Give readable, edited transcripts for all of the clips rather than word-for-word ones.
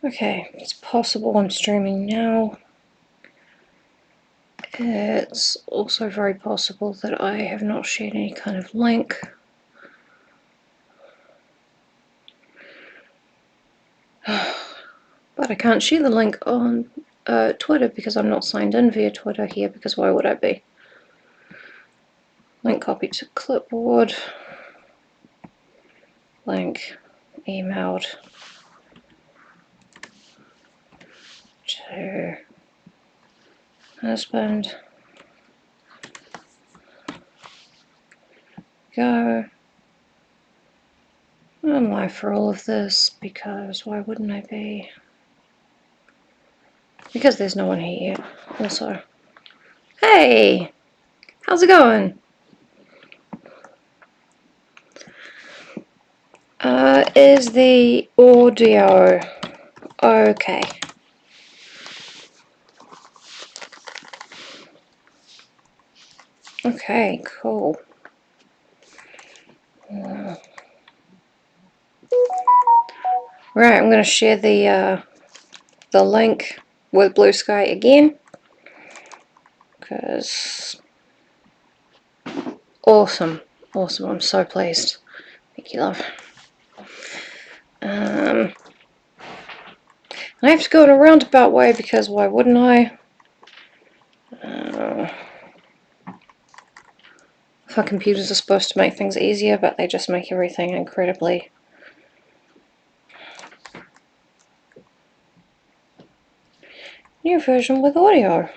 Okay, it's possible I'm streaming now. It's also very possible that I have not shared any kind of link. But I can't share the link on Twitter because I'm not signed in via Twitter here, because why would I be? Link copied to clipboard. Link emailed to husband. Go. I'm live for all of this because why wouldn't I be? Because there's no one here yet, also. Hey! How's it going? Is the audio okay? Okay, cool. Right, I'm going to share the link with Blue Sky again, because awesome, I'm so pleased. Thank you, love. I have to go in a roundabout way because why wouldn't I? Our computers are supposed to make things easier, but they just make everything incredibly new version with audio.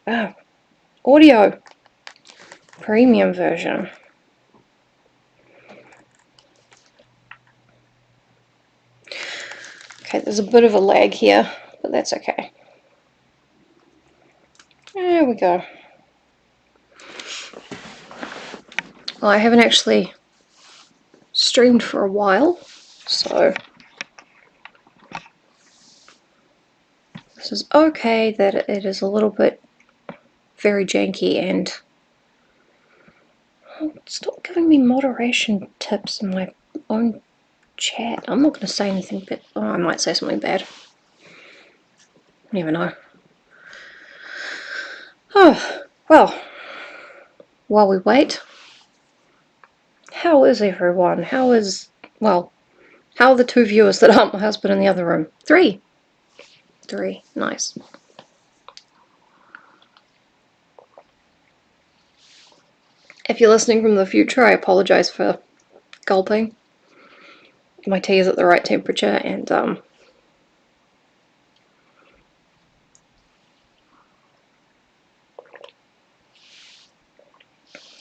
Wow. Audio. Premium version. Okay, there's a bit of a lag here, but that's okay. There we go. Well, I haven't actually streamed for a while, so this is okay that it is a little bit very janky, and stop giving me moderation tips in my own chat. I'm not going to say anything, but I might say something bad. Never know. Oh, well, while we wait, how is everyone? How are the two viewers that aren't my husband in the other room? Three, nice. If you're listening from the future, I apologize for gulping. My tea is at the right temperature, and oh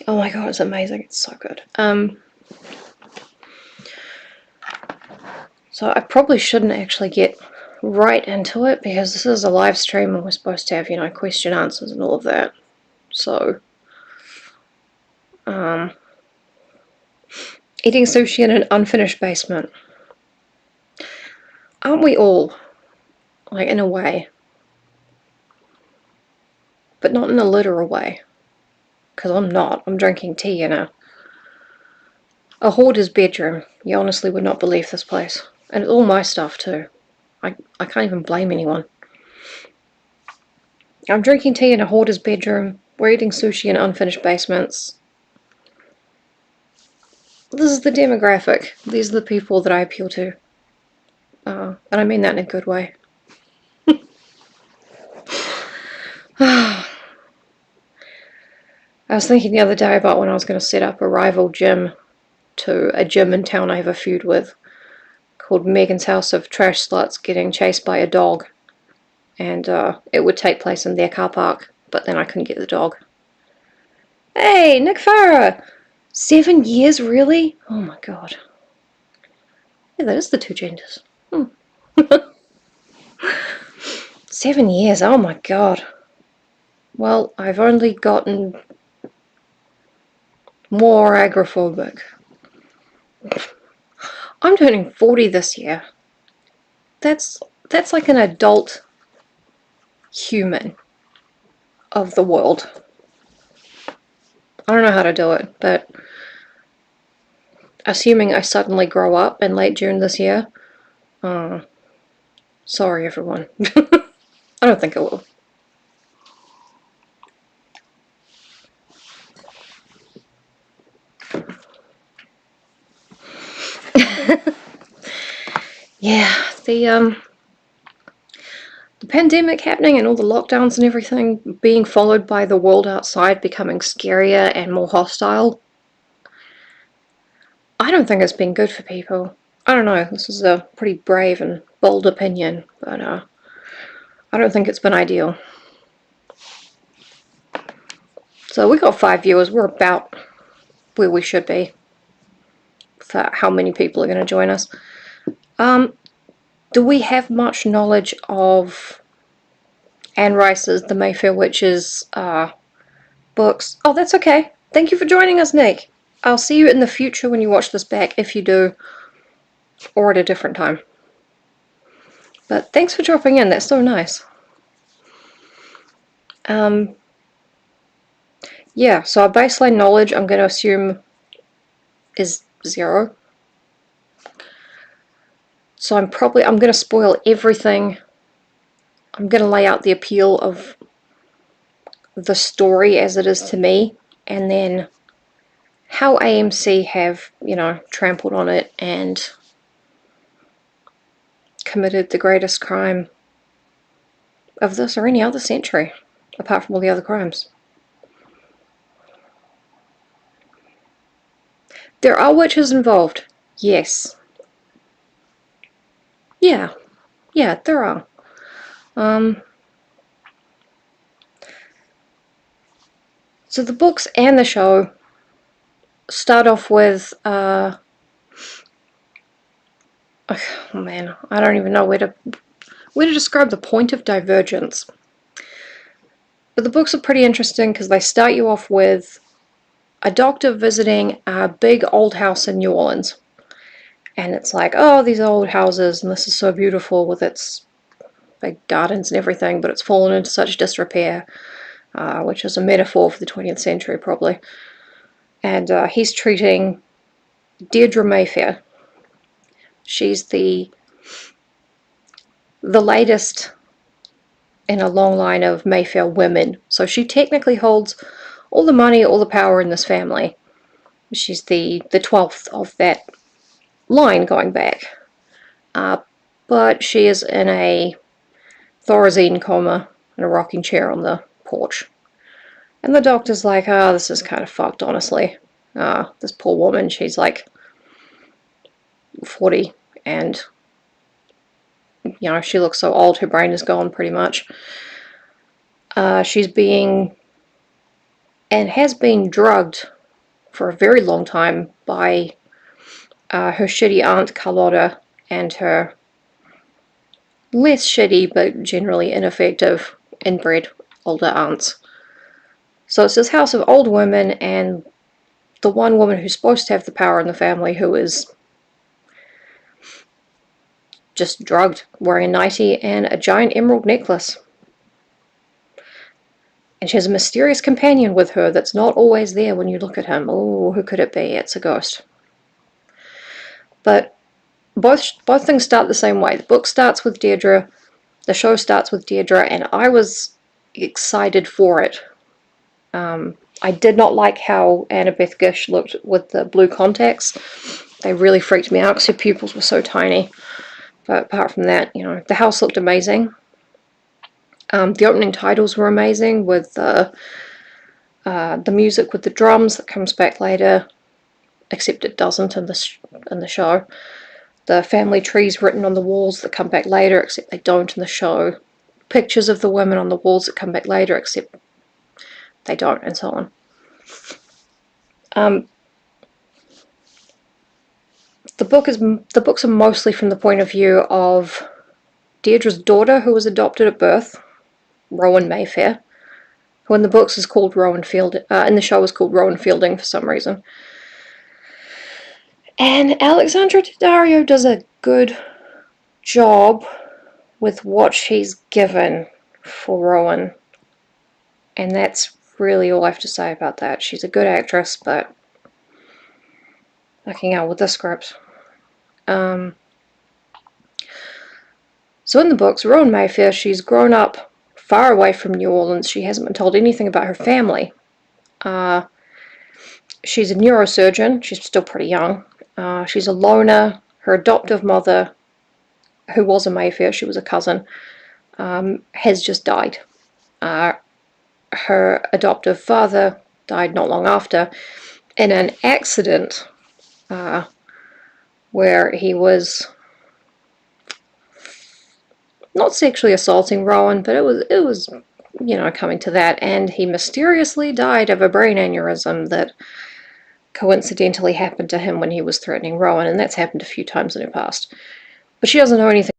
my god, it's amazing. It's so good. So I probably shouldn't actually get right into it because this is a live stream and we're supposed to have, you know, question answers and all of that. So, eating sushi in an unfinished basement. Aren't we all? Like, in a way. But not in a literal way. Because I'm not. I'm drinking tea in a hoarder's bedroom. You honestly would not believe this place. And it's all my stuff too. I can't even blame anyone. I'm drinking tea in a hoarder's bedroom. We're eating sushi in unfinished basements. This is the demographic. These are the people that I appeal to. And I mean that in a good way. I was thinking the other day about when I was going to set up a rival gym to a gym in town I have a feud with, called Megan's House of Trash Sluts Getting Chased by a Dog. And it would take place in their car park, but then I couldn't get the dog. Hey, Nick Farah! 7 years, really? Oh my god. Yeah, that is the two genders. 7 years, oh my god. Well, I've only gotten more agoraphobic. I'm turning 40 this year. That's like an adult human of the world. I don't know how to do it, but assuming I suddenly grow up in late June this year. Sorry, everyone. I don't think it will. Yeah, the pandemic happening and all the lockdowns and everything being followed by the world outside becoming scarier and more hostile. I don't think it's been good for people. I don't know, this is a pretty brave and bold opinion, but I don't think it's been ideal. So we got 5 viewers, we're about where we should be for how many people are going to join us. Do we have much knowledge of Anne Rice's The Mayfair Witches books? Oh, that's okay. Thank you for joining us, Nick. I'll see you in the future when you watch this back, if you do, or at a different time. But thanks for dropping in, that's so nice. Yeah, so our baseline knowledge, I'm going to assume, is 0. So I'm going to spoil everything. I'm going to lay out the appeal of the story as it is to me, and then how AMC have, trampled on it and committed the greatest crime of this or any other century, apart from all the other crimes. There are witches involved. Yes. Yeah. Yeah, there are. So the books and the show start off with, oh man, I don't even know where to describe the point of divergence. But the books are pretty interesting because they start you off with a doctor visiting a big old house in New Orleans. And it's like, oh, these old houses, and this is so beautiful with its big gardens and everything, but it's fallen into such disrepair, which is a metaphor for the 20th century, probably. And he's treating Deirdre Mayfair. She's the latest in a long line of Mayfair women. So she technically holds all the money, all the power in this family. She's the 12th of that line going back. But she is in a Thorazine coma in a rocking chair on the porch. And the doctor's like, oh, this is kind of fucked, honestly. This poor woman, she's like 40, and she looks so old, her brain is gone pretty much. She's being and has been drugged for a very long time by her shitty aunt Carlotta and her less shitty but generally ineffective inbred older aunts. So it's this house of old women, and the one woman who's supposed to have the power in the family who is just drugged, wearing a nightie and a giant emerald necklace. And she has a mysterious companion with her that's not always there when you look at him. Oh, who could it be? It's a ghost. But both things start the same way. The book starts with Deirdre, the show starts with Deirdre, and I was excited for it. I did not like how Annabeth Gish looked with the blue contacts. They really freaked me out because her pupils were so tiny. But apart from that, the house looked amazing. The opening titles were amazing with the music with the drums that comes back later, except it doesn't in the show. The family trees written on the walls that come back later, except they don't in the show. Pictures of the women on the walls that come back later, except they don't, and so on. The books are mostly from the point of view of Deirdre's daughter, who was adopted at birth, Rowan Mayfair, who in the books is called Rowan Fielding, in the show is called Rowan Fielding for some reason. And Alexandra Daddario does a good job with what she's given for Rowan. And that's really all I have to say about that. She's a good actress, but Fucking hell with the script. So in the books, Rowan Mayfair, she's grown up far away from New Orleans. She hasn't been told anything about her family. She's a neurosurgeon. She's still pretty young. She's a loner. Her adoptive mother, who was a Mayfair, she was a cousin, has just died. Her adoptive father died not long after in an accident where he was not sexually assaulting Rowan, but it was coming to that, and he mysteriously died of a brain aneurysm that coincidentally happened to him when he was threatening Rowan, and that's happened a few times in her past. But she doesn't know anything.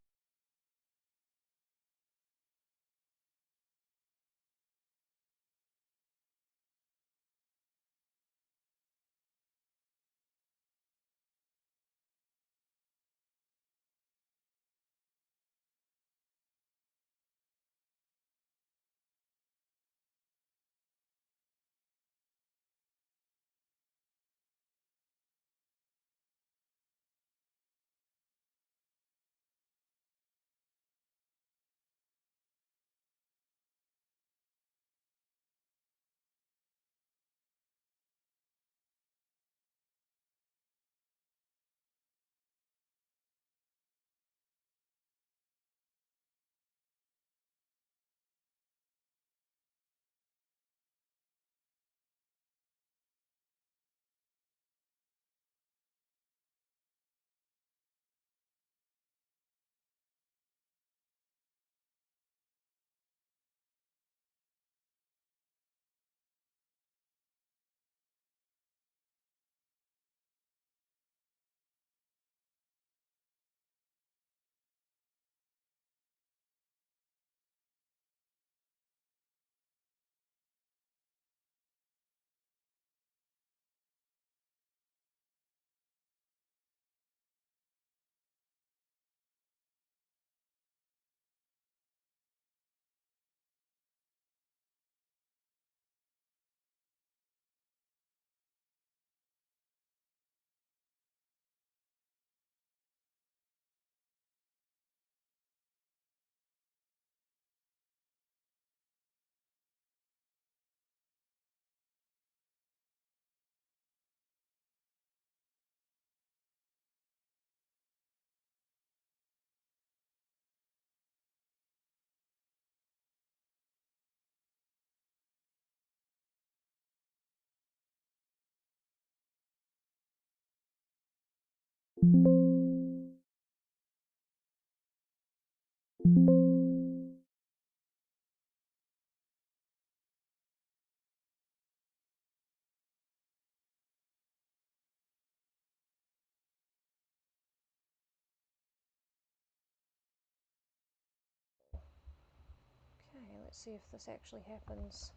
Okay, let's see if this actually happens.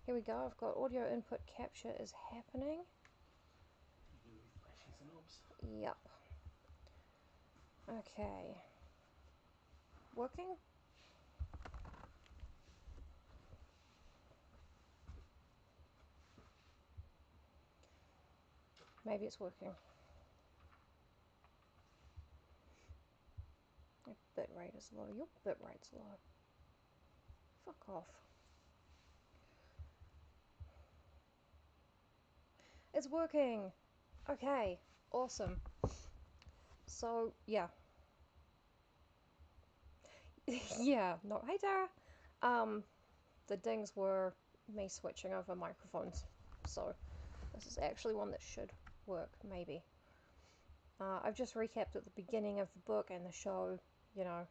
Here we go, I've got audio input capture is happening. Yep. Okay. Working? Maybe it's working. My bit rate is low. Your bit rate's low. Fuck off. It's working! Okay, awesome. So, yeah. Yeah, no, hey Dara! The dings were me switching over microphones. So, this is actually one that should work, maybe. I've just recapped at the beginning of the book and the show, you know.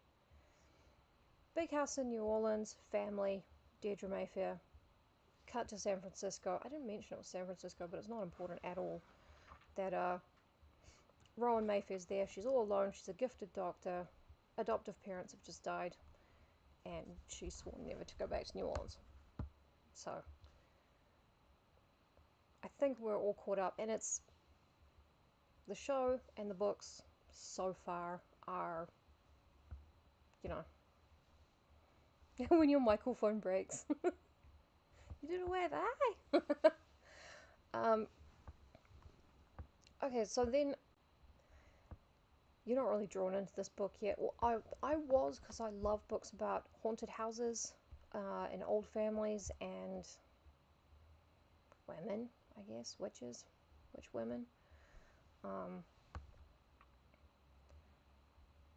Big house in New Orleans, family, Deirdre Mayfair. Cut to San Francisco. I didn't mention it was San Francisco, but it's not important at all. That Rowan Mayfair's there. She's all alone. She's a gifted doctor. Adoptive parents have just died, and she's sworn never to go back to New Orleans. So I think we're all caught up, and it's the show and the books so far are, you know, when your microphone breaks. You did away with that. Okay, so then you're not really drawn into this book yet. Well, I was, because I love books about haunted houses and old families and women, I guess, witches, witch women. But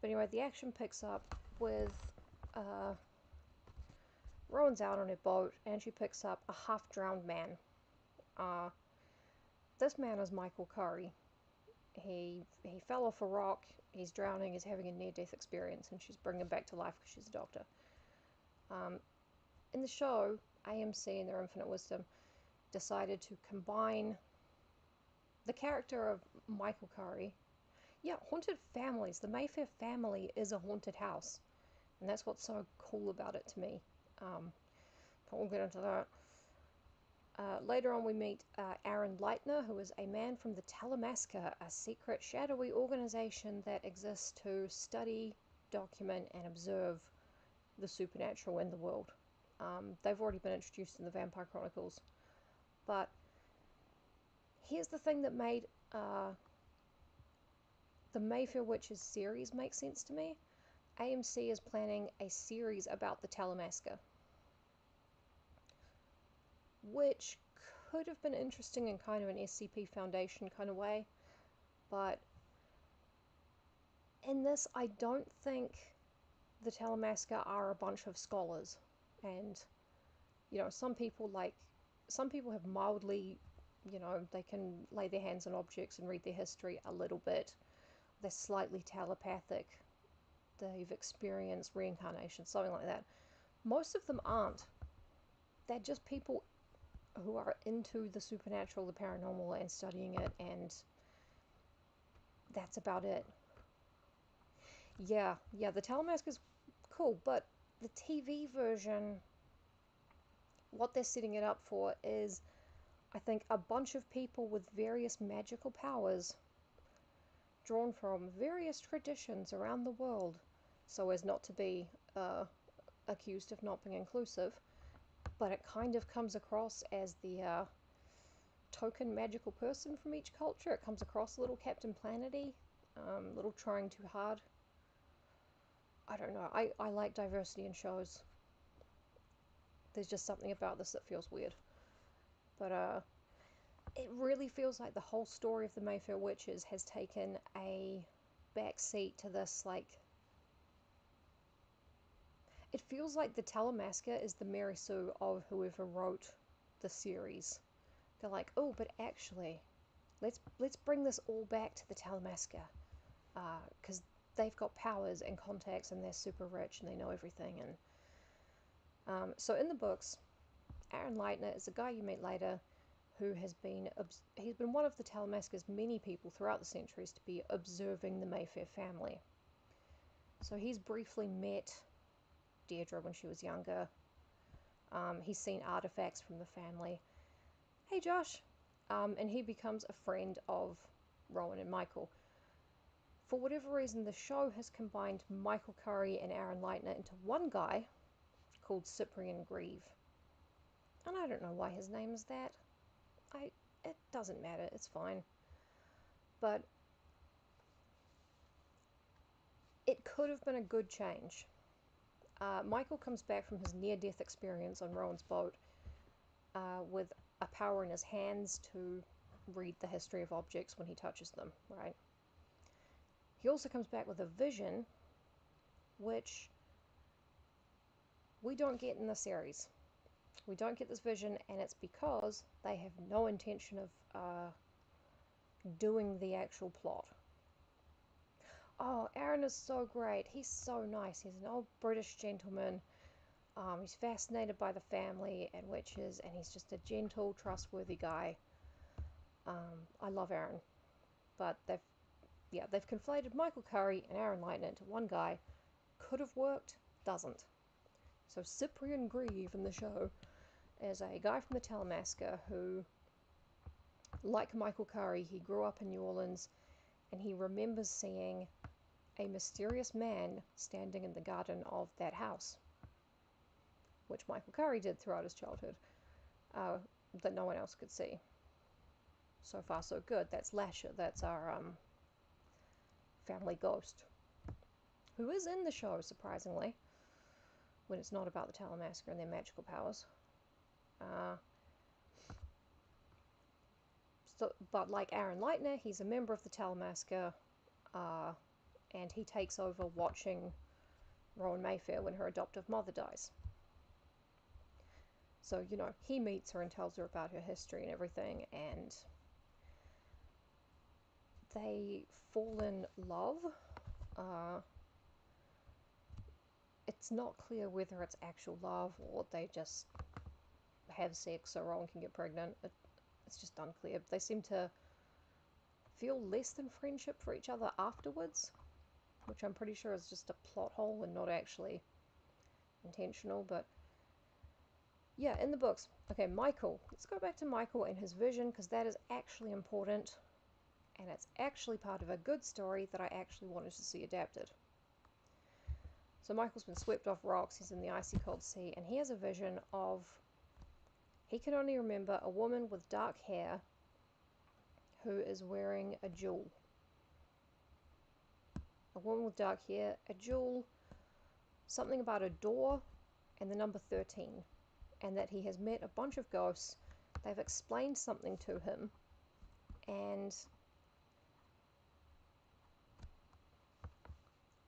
anyway, the action picks up with Rowan's out on her boat and she picks up a half-drowned man. This man is Michael Curry. He fell off a rock, he's drowning, he's having a near-death experience, and she's bringing him back to life because she's a doctor. In the show, AMC, in their infinite wisdom, decided to combine the character of Michael Curry. Yeah, haunted families. The Mayfair family is a haunted house, and that's what's so cool about it to me. But we'll get into that. Later on we meet Aaron Leitner, who is a man from the Talamasca, a secret shadowy organization that exists to study, document, and observe the supernatural in the world. They've already been introduced in the Vampire Chronicles. But here's the thing that made the Mayfair Witches series make sense to me. AMC is planning a series about the Talamasca, which could have been interesting in kind of an SCP Foundation kind of way, but in this I don't think the Talamasca are a bunch of scholars, and you know, some people have mildly, you know, they can lay their hands on objects and read their history a little bit, they're slightly telepathic, they've experienced reincarnation, something like that. Most of them aren't. They're just people who are into the supernatural, the paranormal, and studying it, and that's about it. Yeah, the Talamasca is cool, but the TV version, what they're setting it up for is, I think, a bunch of people with various magical powers drawn from various traditions around the world, so as not to be accused of not being inclusive, but it kind of comes across as the token magical person from each culture. It comes across a little Captain Planet-y, a little trying too hard. I don't know. I like diversity in shows. There's just something about this that feels weird. But it really feels like the whole story of the Mayfair Witches has taken a back seat to this, like... It feels like the Talamasca is the Mary Sue of whoever wrote the series. They're like, oh, but actually, let's bring this all back to the Talamasca, because they've got powers and contacts and they're super rich and they know everything. And so in the books, Aaron Leitner is a guy you meet later who he's been one of the Talamasca's many people throughout the centuries to be observing the Mayfair family. So he's briefly met Deirdre when she was younger. He's seen artifacts from the family. Hey Josh! And he becomes a friend of Rowan and Michael. For whatever reason, the show has combined Michael Curry and Aaron Leitner into one guy called Cyprian Grieve. And I don't know why his name is that. It doesn't matter, it's fine. But it could have been a good change. Michael comes back from his near-death experience on Rowan's boat with a power in his hands to read the history of objects when he touches them, right? He also comes back with a vision, which we don't get in the series. We don't get this vision, and it's because they have no intention of doing the actual plot. Oh, Aaron is so great. He's so nice. He's an old British gentleman. He's fascinated by the family and witches, and he's just a gentle, trustworthy guy. I love Aaron. But they've conflated Michael Curry and Aaron Leitner into one guy. Could have worked, doesn't. So Cyprian Grieve in the show is a guy from the Talamasca who, like Michael Curry, he grew up in New Orleans, and he remembers seeing a mysterious man standing in the garden of that house, which Michael Curry did throughout his childhood, that no one else could see. So far so good. That's Lasher, that's our family ghost, who is in the show, surprisingly, when it's not about the Tower Massacre and their magical powers. But like Aaron Leitner, he's a member of the Tower Massacre, and he takes over watching Rowan Mayfair when her adoptive mother dies. So, you know, he meets her and tells her about her history and everything, and they fall in love. It's not clear whether it's actual love or they just have sex so Rowan can get pregnant. It's just unclear. They seem to feel less than friendship for each other afterwards, which I'm pretty sure is just a plot hole and not actually intentional, but yeah, in the books. Okay, Michael. Let's go back to Michael and his vision, because that is actually important, and it's actually part of a good story that I actually wanted to see adapted. So Michael's been swept off rocks, he's in the icy cold sea, and he has a vision of, he can only remember a woman with dark hair who is wearing a jewel. A woman with dark hair, a jewel, something about a door, and the number 13. And that he has met a bunch of ghosts, they've explained something to him, and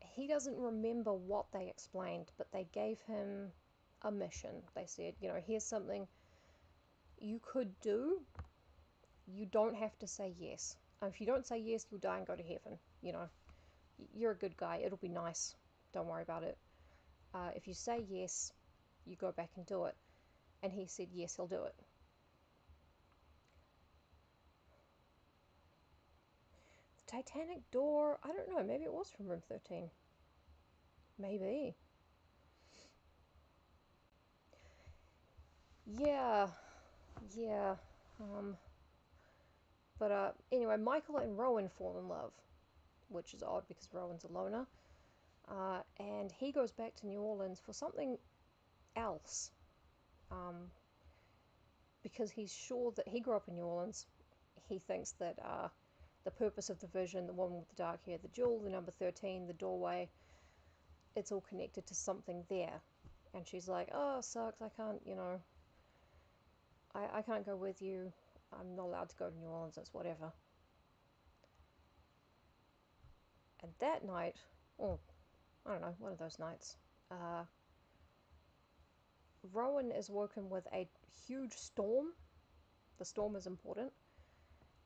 he doesn't remember what they explained, but they gave him a mission. They said, you know, here's something you could do, you don't have to say yes. If you don't say yes, you'll die and go to heaven, you know. You're a good guy, it'll be nice, don't worry about it. If you say yes, you go back and do it. And he said yes, he'll do it. The Titanic door, I don't know, maybe it was from room 13. Maybe. Yeah. But anyway, Michael and Rowan fall in love, which is odd because Rowan's a loner. And he goes back to New Orleans for something else. Because he's sure that he grew up in New Orleans. He thinks that the purpose of the vision, the woman with the dark hair, the jewel, the number 13, the doorway, it's all connected to something there. And she's like, oh, sucks, I can't, you know, I can't go with you. I'm not allowed to go to New Orleans, it's whatever. And that night, or I don't know, one of those nights, Rowan is woken with a huge storm. The storm is important.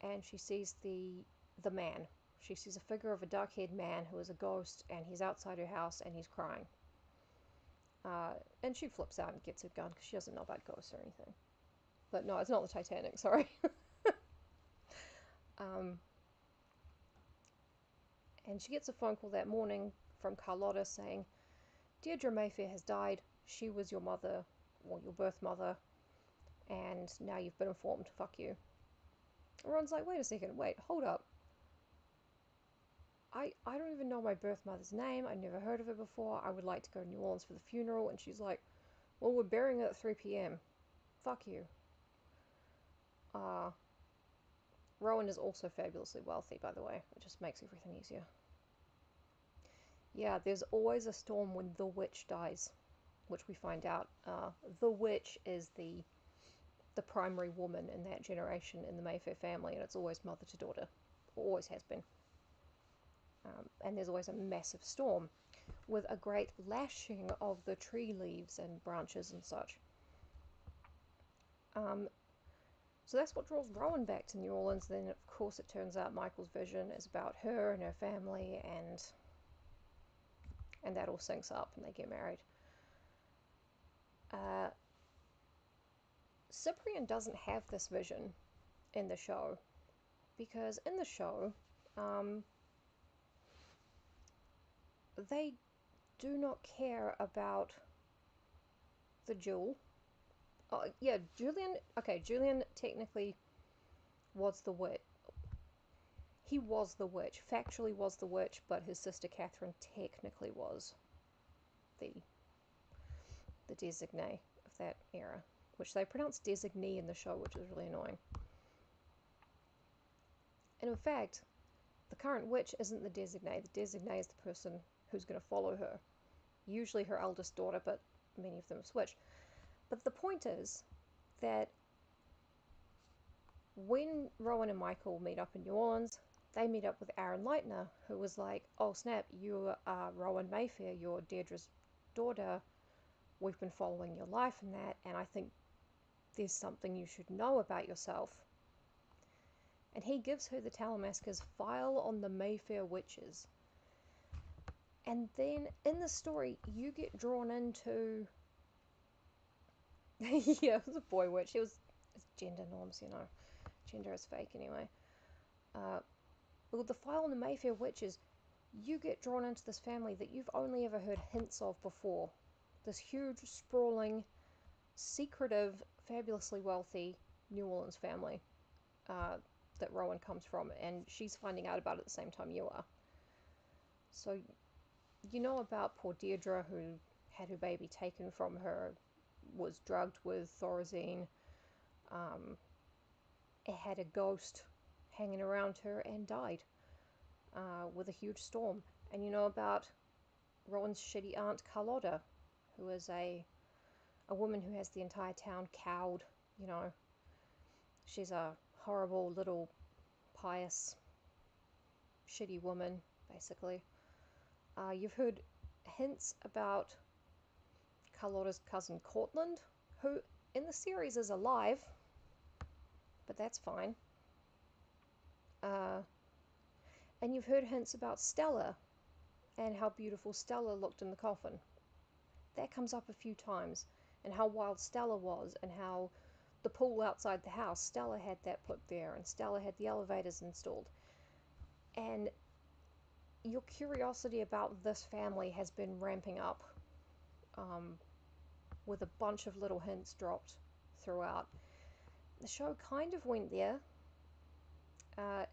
And she sees the man. She sees a figure of a dark-haired man who is a ghost, and he's outside her house and he's crying. And she flips out and gets her gun because she doesn't know about ghosts or anything. But no, it's not the Titanic, sorry. And she gets a phone call that morning from Carlotta saying, Deirdre Mayfair has died. She was your mother, or your birth mother, and now you've been informed. Fuck you. Ron's like, wait a second, wait, hold up. I don't even know my birth mother's name. I've never heard of her before. I would like to go to New Orleans for the funeral. And she's like, well, we're burying her at 3 p.m. Fuck you. Rowan is also fabulously wealthy, by the way. It just makes everything easier. Yeah, there's always a storm when the witch dies, which we find out. The witch is the primary woman in that generation in the Mayfair family, and it's always mother to daughter. Always has been. And there's always a massive storm with a great lashing of the tree leaves and branches and such. So that's what draws Rowan back to New Orleans. Then, of course, it turns out Michael's vision is about her and her family, and that all syncs up and they get married. Cyprian doesn't have this vision in the show, because in the show, they do not care about the jewel. Oh, yeah, Julian technically was the witch. He was the witch, factually was the witch, but his sister Catherine technically was the designee of that era, which they pronounced designee in the show, which is really annoying. And in fact, the current witch isn't the designate. The designate is the person who's going to follow her. Usually her eldest daughter, but many of them have switched. But the point is that when Rowan and Michael meet up in New Orleans, they meet up with Aaron Leitner, who was like, oh snap, you are Rowan Mayfair, you're Deirdre's daughter. We've been following your life and that, and I think there's something you should know about yourself. And he gives her the Talamasca's file on the Mayfair witches. And then in the story, you get drawn into... yeah, it was a boy witch. It's gender norms, you know. Gender is fake anyway. With the file on the Mayfair witches, you get drawn into this family that you've only ever heard hints of before. This huge, sprawling, secretive, fabulously wealthy New Orleans family that Rowan comes from, and she's finding out about it at the same time you are. So you know about poor Deirdre, who had her baby taken from her, was drugged with Thorazine, had a ghost hanging around her, and died with a huge storm. And you know about Rowan's shitty aunt Carlotta, who is a woman who has the entire town cowed, you know. She's a horrible little pious shitty woman, basically. You've heard hints about Carlotta's cousin Cortland, who in the series is alive, but that's fine. And you've heard hints about Stella and how beautiful Stella looked in the coffin. That comes up a few times, and how wild Stella was, and how the pool outside the house, Stella had that put there, and Stella had the elevators installed. And your curiosity about this family has been ramping up, with a bunch of little hints dropped throughout. The show kind of went there,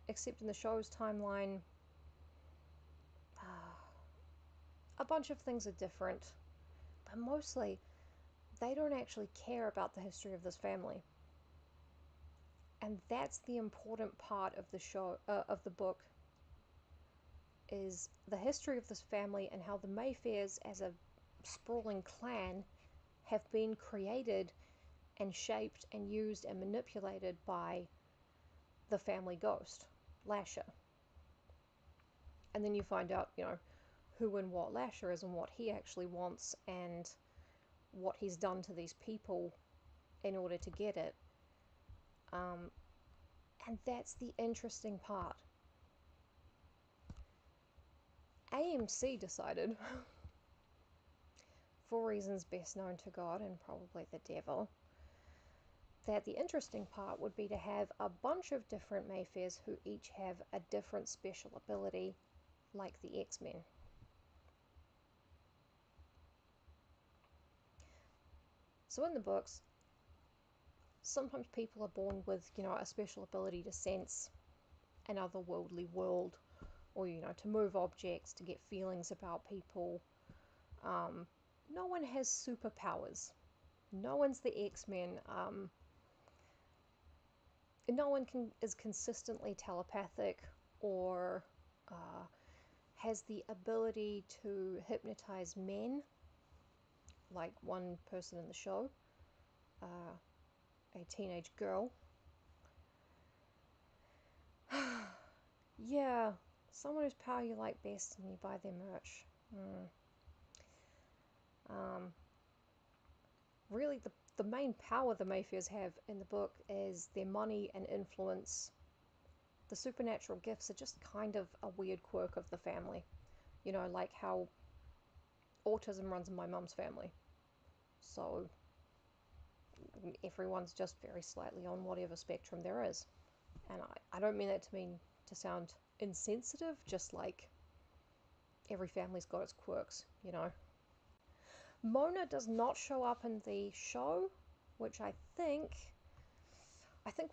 except in the show's timeline, a bunch of things are different, but mostly they don't actually care about the history of this family. And that's the important part of the show, of the book, is the history of this family and how the Mayfairs as a sprawling clan have been created and shaped and used and manipulated by the family ghost, Lasher. And then you find out, you know, who and what Lasher is and what he actually wants and what he's done to these people in order to get it. And that's the interesting part. AMC decided, for reasons best known to God and probably the devil, that the interesting part would be to have a bunch of different Mayfairs who each have a different special ability, like the X-Men. So in the books, sometimes people are born with, you know, a special ability to sense an otherworldly world, or, you know, to move objects, to get feelings about people. No one has superpowers. No one's the X-Men. No one is consistently telepathic or has the ability to hypnotize men, like one person in the show, a teenage girl. Yeah, someone whose power you like best and you buy their merch. Really, the main power the Mayfairs have in the book is their money and influence. The supernatural gifts are just kind of a weird quirk of the family. You know, like how autism runs in my mum's family. So everyone's just very slightly on whatever spectrum there is. And I don't mean that to sound insensitive, just like every family's got its quirks, you know. Mona does not show up in the show, which I think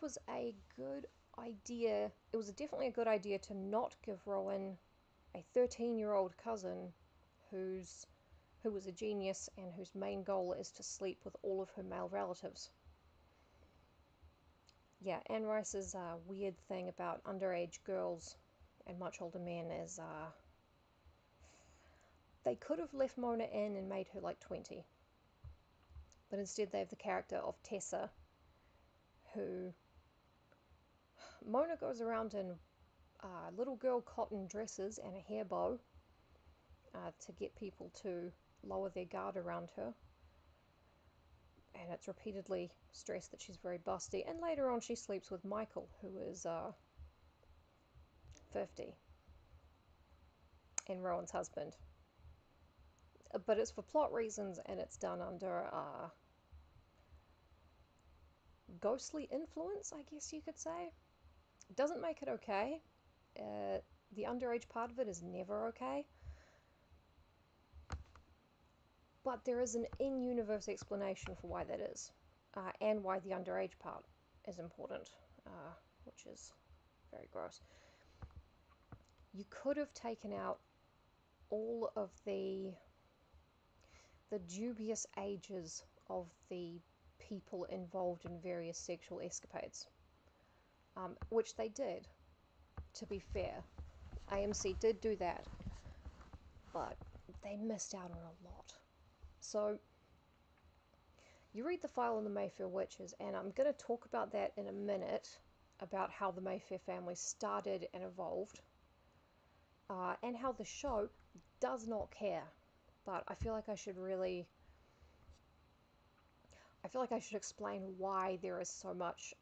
was a good idea. It was definitely a good idea to not give Rowan a 13-year-old cousin who was a genius and whose main goal is to sleep with all of her male relatives. Yeah, Anne Rice's weird thing about underage girls and much older men is they could have left Mona in and made her like 20. But instead they have the character of Tessa, who... Mona goes around in little girl cotton dresses and a hair bow to get people to lower their guard around her. And it's repeatedly stressed that she's very busty. And later on she sleeps with Michael, who is 50. And Rowan's husband. But it's for plot reasons, and it's done under ghostly influence, I guess you could say. It doesn't make it okay. The underage part of it is never okay. But there is an in-universe explanation for why that is, and why the underage part is important, which is very gross. You could have taken out all of the dubious ages of the people involved in various sexual escapades, which they did, to be fair. AMC did do that, but they missed out on a lot. So you read the file on the Mayfair witches, and I'm going to talk about that in a minute, about how the Mayfair family started and evolved, and how the show does not care. But I feel like I should explain why there is so much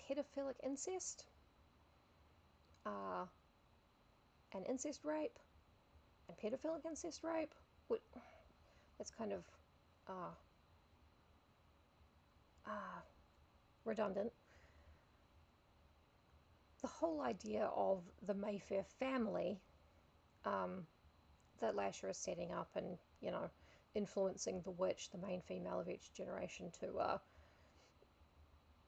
pedophilic incest, and incest rape, and pedophilic incest rape. That's kind of redundant. The whole idea of the Mayfair family that Lasher is setting up and, influencing the witch, the main female of each generation,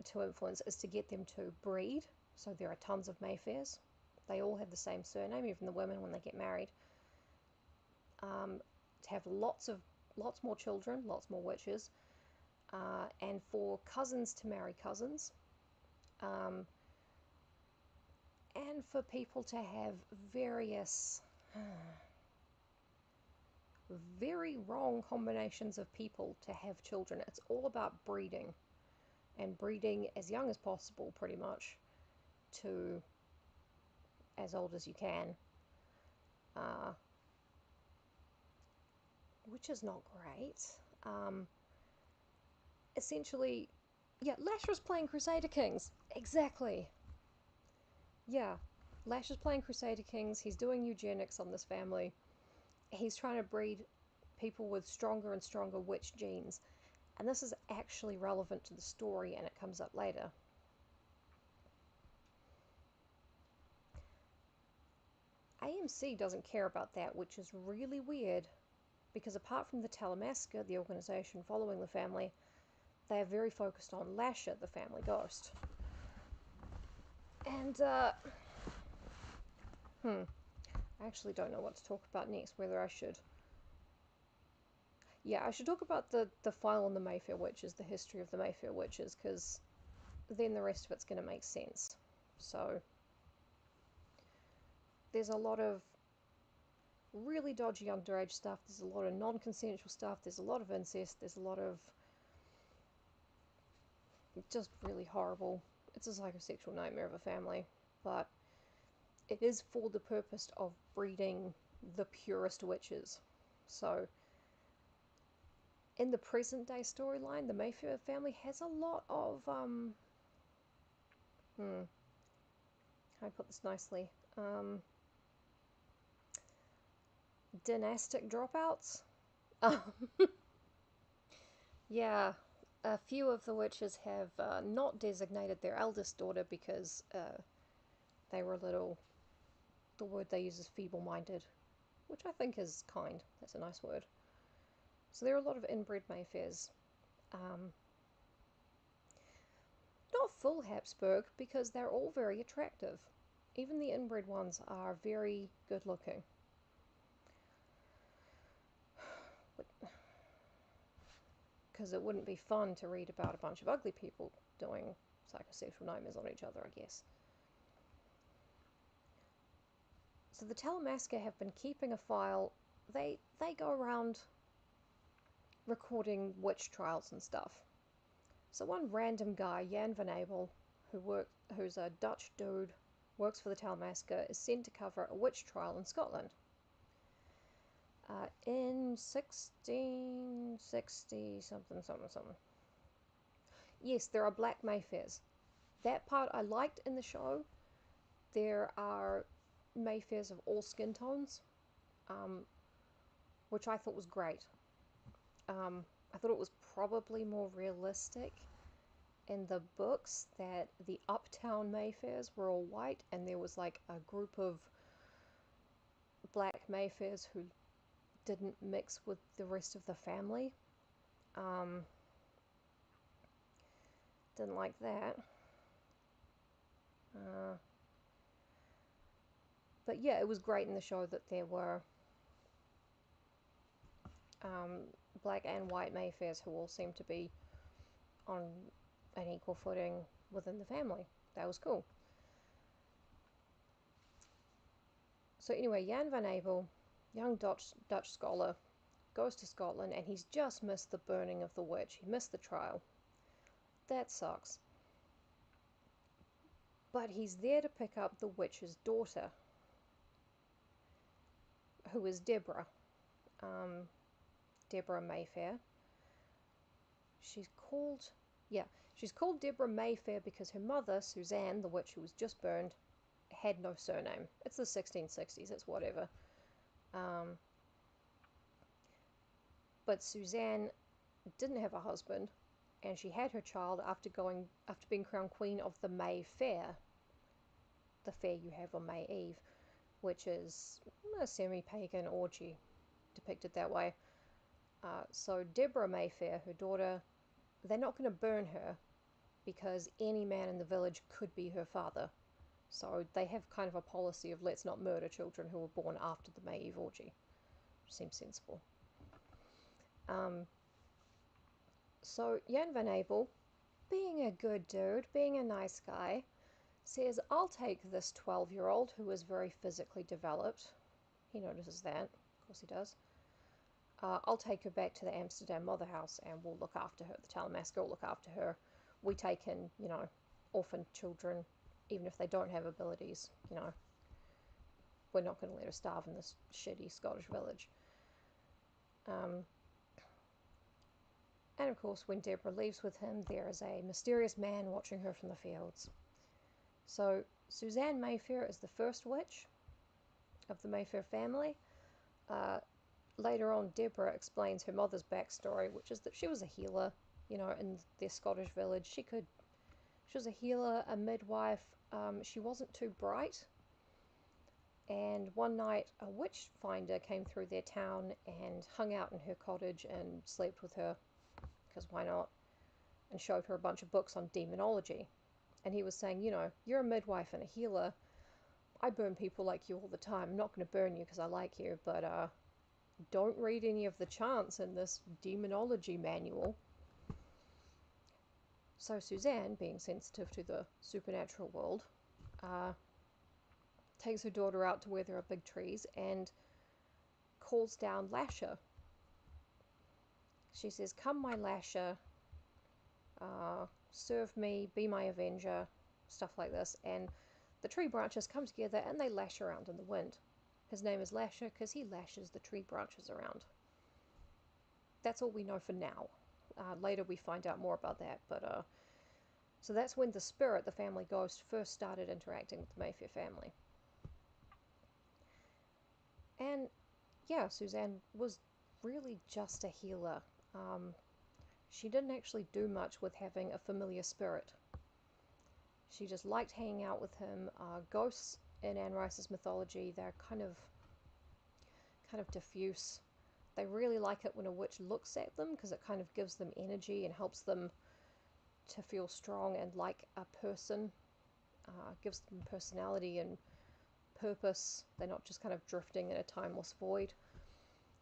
to influence is to get them to breed. So there are tons of Mayfairs. They all have the same surname, even the women when they get married. To have lots more children, lots more witches, and for cousins to marry cousins, and for people to have various very wrong combinations of people to have children. It's all about breeding, and breeding as young as possible, pretty much, to as old as you can, which is not great. Essentially, yeah, Lasher's playing Crusader Kings. Exactly. Yeah, Lasher's playing Crusader Kings. He's doing eugenics on this family. He's trying to breed people with stronger and stronger witch genes. And this is actually relevant to the story, and it comes up later. AMC doesn't care about that, which is really weird, because apart from the Talamasca, the organisation following the family, they are very focused on Lasher, the family ghost. And, I actually don't know what to talk about next, whether I should... Yeah, I should talk about the file on the Mayfair witches, the history of the Mayfair witches, because then the rest of it's going to make sense. So, there's a lot of really dodgy underage stuff, there's a lot of non-consensual stuff, there's a lot of incest, there's a lot of just really horrible... It's a psychosexual nightmare of a family, but it is for the purpose of breeding the purest witches. So, in the present day storyline, the Mayfair family has a lot of, how do I put this nicely? Dynastic dropouts? Yeah, a few of the witches have not designated their eldest daughter because they were little... The word they use is feeble-minded, which I think is kind. That's a nice word. So there are a lot of inbred Mayfairs. Not full Habsburg, because they're all very attractive. Even the inbred ones are very good looking. because it wouldn't be fun to read about a bunch of ugly people doing psychosexual nightmares on each other, I guess. So the Talamasca have been keeping a file. They go around recording witch trials and stuff. So one random guy, Jan van Abel, who's a Dutch dude, works for the Talamasca, is sent to cover a witch trial in Scotland. In 1660 something. Yes, there are black Mayfairs. That part I liked in the show. There are Mayfairs of all skin tones, which I thought was great. I thought it was probably more realistic in the books that the uptown Mayfairs were all white and there was like a group of black Mayfairs who didn't mix with the rest of the family. Didn't like that. But yeah, it was great in the show that there were black and white Mayfairs who all seemed to be on an equal footing within the family. That was cool. So anyway, Jan van Abel, young Dutch scholar, goes to Scotland and he's just missed the burning of the witch. He missed the trial. That sucks. But he's there to pick up the witch's daughter, who is Deborah. Deborah Mayfair. She's called Deborah Mayfair because her mother, Suzanne, the witch who was just burned, had no surname. It's the 1660s, it's whatever. But Suzanne didn't have a husband, and she had her child after being crowned queen of the Mayfair, the fair you have on May Eve, which is a semi-pagan orgy depicted that way. So Deborah Mayfair, her daughter, they're not going to burn her because any man in the village could be her father. So they have kind of a policy of let's not murder children who were born after the May Eve orgy. Seems sensible. So Jan van Abel, being a good dude, being a nice guy, says, I'll take this 12-year-old who is very physically developed. He notices that. Of course he does. I'll take her back to the Amsterdam mother house and we'll look after her. The Talamasca will look after her. We take in, orphan children, even if they don't have abilities, We're not going to let her starve in this shitty Scottish village. And of course, when Deborah leaves with him, there is a mysterious man watching her from the fields. So, Suzanne Mayfair is the first witch of the Mayfair family. Later on, Deborah explains her mother's backstory, which is that she was a healer, in their Scottish village. She was a healer, a midwife. She wasn't too bright. And one night, a witch finder came through their town and hung out in her cottage and slept with her, because why not? And showed her a bunch of books on demonology. And he was saying, you're a midwife and a healer. I burn people like you all the time. I'm not going to burn you because I like you, but don't read any of the chants in this demonology manual. So Suzanne, being sensitive to the supernatural world, takes her daughter out to where there are big trees and calls down Lasher. She says, come my Lasher, serve me, be my avenger, stuff like this. And the tree branches come together and they lash around in the wind. His name is Lasher because he lashes the tree branches around. That's all we know for now. Later we find out more about that, but so that's when the spirit, the family ghost, first started interacting with the Mayfair family. And yeah, Suzanne was really just a healer. She didn't actually do much with having a familiar spirit. She just liked hanging out with him. Ghosts in Anne Rice's mythology, they're kind of diffuse. They really like it when a witch looks at them because it kind of gives them energy and helps them to feel strong and like a person. Gives them personality and purpose. They're not just kind of drifting in a timeless void.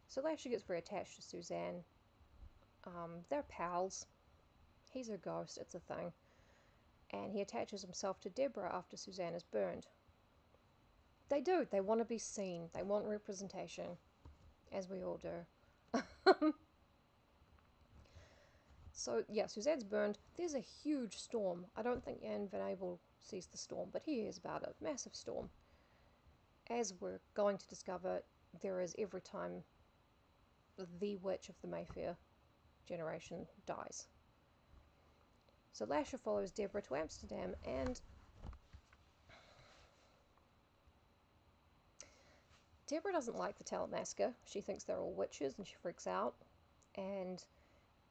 So Lasher gets very attached to Suzanne. They're pals. He's a ghost, it's a thing. And he attaches himself to Deborah after Suzanne is burned. They do. They want to be seen. They want representation, as we all do. So, yeah, Suzanne's burned. There's a huge storm. I don't think Jan Van Abel sees the storm, but he hears about it. Massive storm. As we're going to discover, there is every time the witch of the Mayfair generation dies. So Lasher follows Deborah to Amsterdam, and Deborah doesn't like the talent massacre. She thinks they're all witches, and she freaks out. And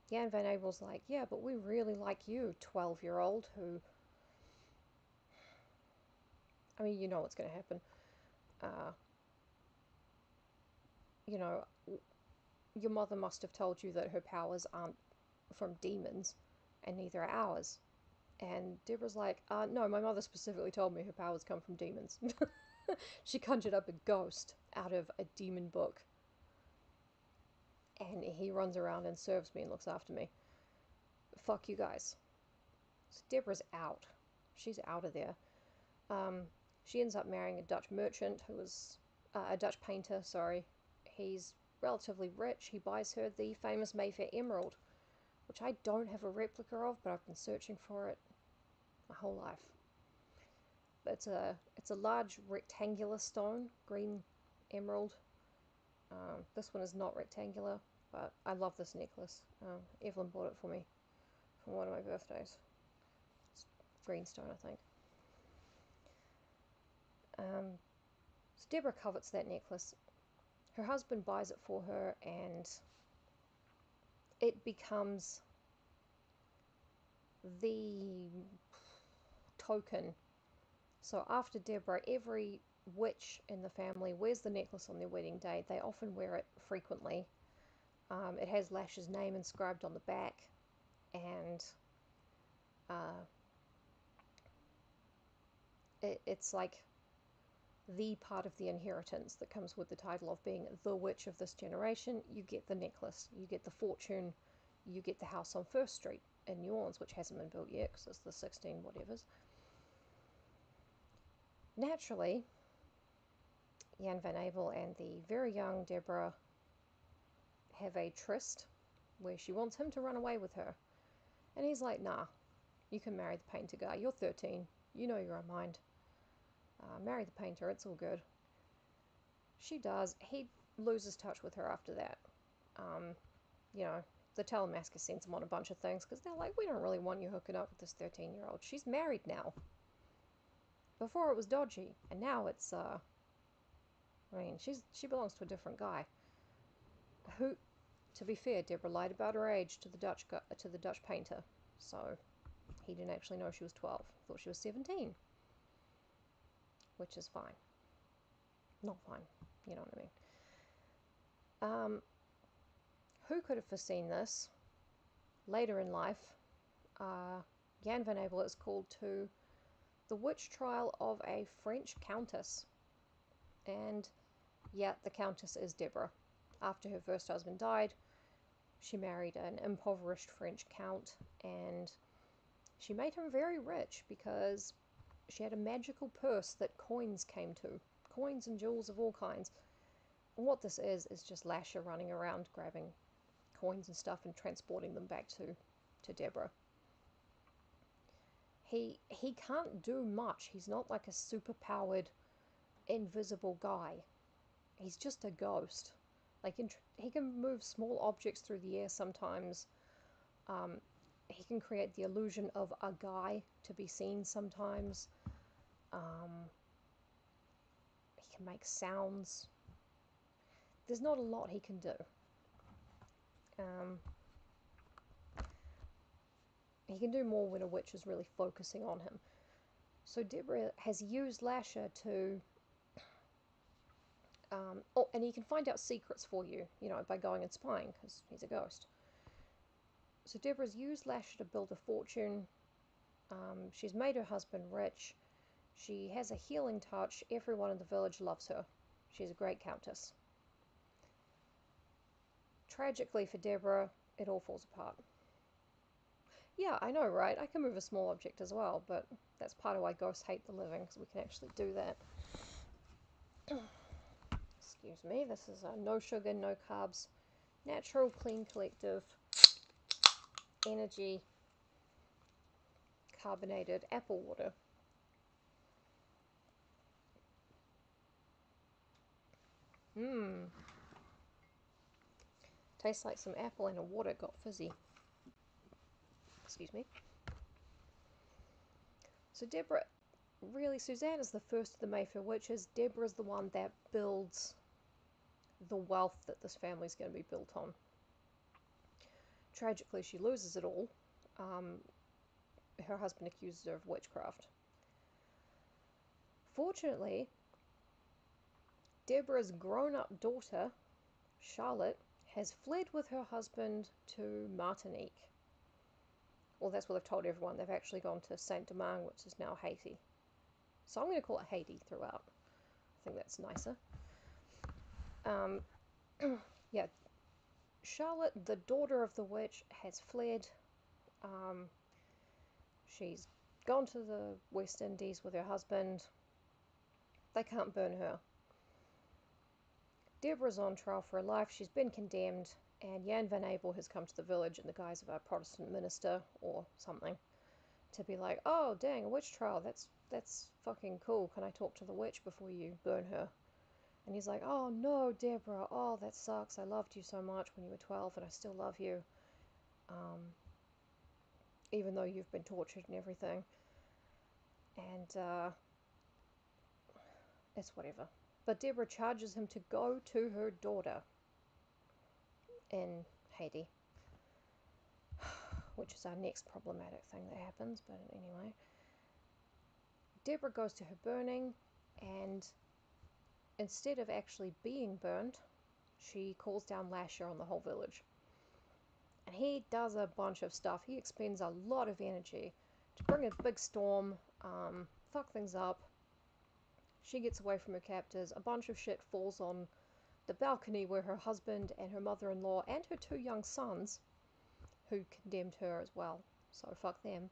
Jan Van Abel's like, yeah, but we really like you, 12-year-old, who... I mean, you know what's going to happen. You know, your mother must have told you that her powers aren't from demons, and neither are ours. And Deborah's like, no, my mother specifically told me her powers come from demons. She conjured up a ghost out of a demon book. And he runs around and serves me and looks after me. Fuck you guys. So Deborah's out. She's out of there. She ends up marrying a Dutch merchant who was... a Dutch painter, sorry. He's relatively rich. He buys her the famous Mayfair emerald, which I don't have a replica of, but I've been searching for it my whole life. It's a large rectangular stone, green emerald. This one is not rectangular, but I love this necklace. Evelyn bought it for me for one of my birthdays. It's green stone, I think. So Deborah covets that necklace. Her husband buys it for her, and it becomes the token. So after Deborah, every witch in the family wears the necklace on their wedding day. They often wear it frequently. It has Lash's name inscribed on the back, and it's like the part of the inheritance that comes with the title of being the witch of this generation. You get the necklace, you get the fortune, you get the house on First Street in New Orleans, which hasn't been built yet because it's the 16 whatevers. Naturally, Jan Van Abel and the very young Deborah have a tryst where she wants him to run away with her. And he's like, nah, you can marry the painter guy. You're 13. You know your own mind. Marry the painter. It's all good. She does. He loses touch with her after that. You know, the telemasker sends him on a bunch of things because they're like, we don't really want you hooking up with this 13-year-old. She's married now. Before it was dodgy, and now it's, I mean, she belongs to a different guy. Who, to be fair, Deborah lied about her age to the Dutch painter, so he didn't actually know she was 12. Thought she was 17, which is fine. Not fine, you know what I mean. Who could have foreseen this? Later in life, Jan Van Abel is called to the witch trial of a French countess. And yeah, the countess is Deborah. After her first husband died, she married an impoverished French count, and she made him very rich because she had a magical purse that coins came to. Coins and jewels of all kinds. And what this is just Lasher running around grabbing coins and stuff and transporting them back to Deborah. He can't do much. He's not like a super-powered, invisible guy. He's just a ghost. Like, he can move small objects through the air sometimes. He can create the illusion of a guy to be seen sometimes. He can make sounds. There's not a lot he can do. He can do more when a witch is really focusing on him. So Deborah has used Lasher to... oh, and he can find out secrets for you, you know, by going and spying, because he's a ghost. So Deborah's used Lasher to build a fortune. She's made her husband rich. She has a healing touch. Everyone in the village loves her. She's a great countess. Tragically for Deborah, it all falls apart. Yeah, I know, right? I can move a small object as well, but that's part of why ghosts hate the living, because we can actually do that. Excuse me, this is a no sugar, no carbs, natural, clean, collective, energy, carbonated apple water. Mmm. Tastes like some apple and a water got fizzy. Excuse me. So Deborah, really, Suzanne is the first of the Mayfair witches. Deborah is the one that builds the wealth that this family is going to be built on. Tragically, she loses it all. Her husband accuses her of witchcraft. Fortunately, Deborah's grown-up daughter, Charlotte, has fled with her husband to Martinique. Well, that's what they've told everyone. They've actually gone to Saint-Domingue, which is now Haiti. So I'm going to call it Haiti throughout. I think that's nicer. Yeah, Charlotte, the daughter of the witch, has fled. She's gone to the West Indies with her husband. They can't burn her. Deborah's on trial for her life. She's been condemned, and Jan van Abel has come to the village in the guise of a Protestant minister or something to be like, oh, dang, a witch trial. That's fucking cool. Can I talk to the witch before you burn her? And he's like, oh, no, Deborah. Oh, that sucks. I loved you so much when you were 12, and I still love you. Even though you've been tortured and everything. And, it's whatever. But Deborah charges him to go to her daughter in Haiti, which is our next problematic thing that happens, but anyway. Deborah goes to her burning, and instead of actually being burned, she calls down Lasher on the whole village. And he does a bunch of stuff. He expends a lot of energy to bring a big storm, fuck things up. She gets away from her captors. A bunch of shit falls on the balcony where her husband and her mother-in-law and her 2 young sons, who condemned her as well, so fuck them.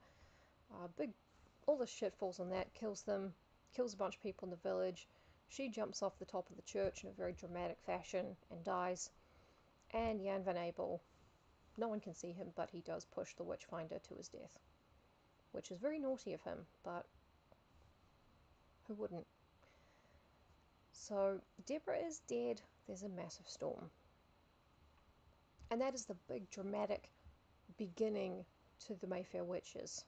All this shit falls on that, kills them, kills a bunch of people in the village. She jumps off the top of the church in a very dramatic fashion and dies. And Jan van Abel, no one can see him, but he does push the witchfinder to his death, which is very naughty of him, but who wouldn't? So Deborah is dead. There's a massive storm. And that is the big dramatic beginning to the Mayfair witches.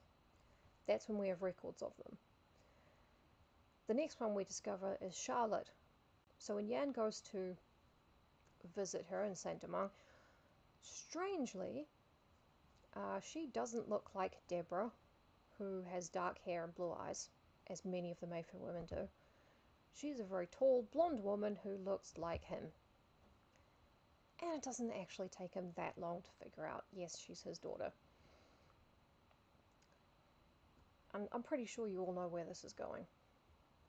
That's when we have records of them. The next one we discover is Charlotte. So when Jan goes to visit her in Saint-Domingue, strangely, she doesn't look like Deborah, who has dark hair and blue eyes, as many of the Mayfair women do. She's a very tall, blonde woman who looks like him. And it doesn't actually take him that long to figure out, yes, she's his daughter. I'm pretty sure you all know where this is going.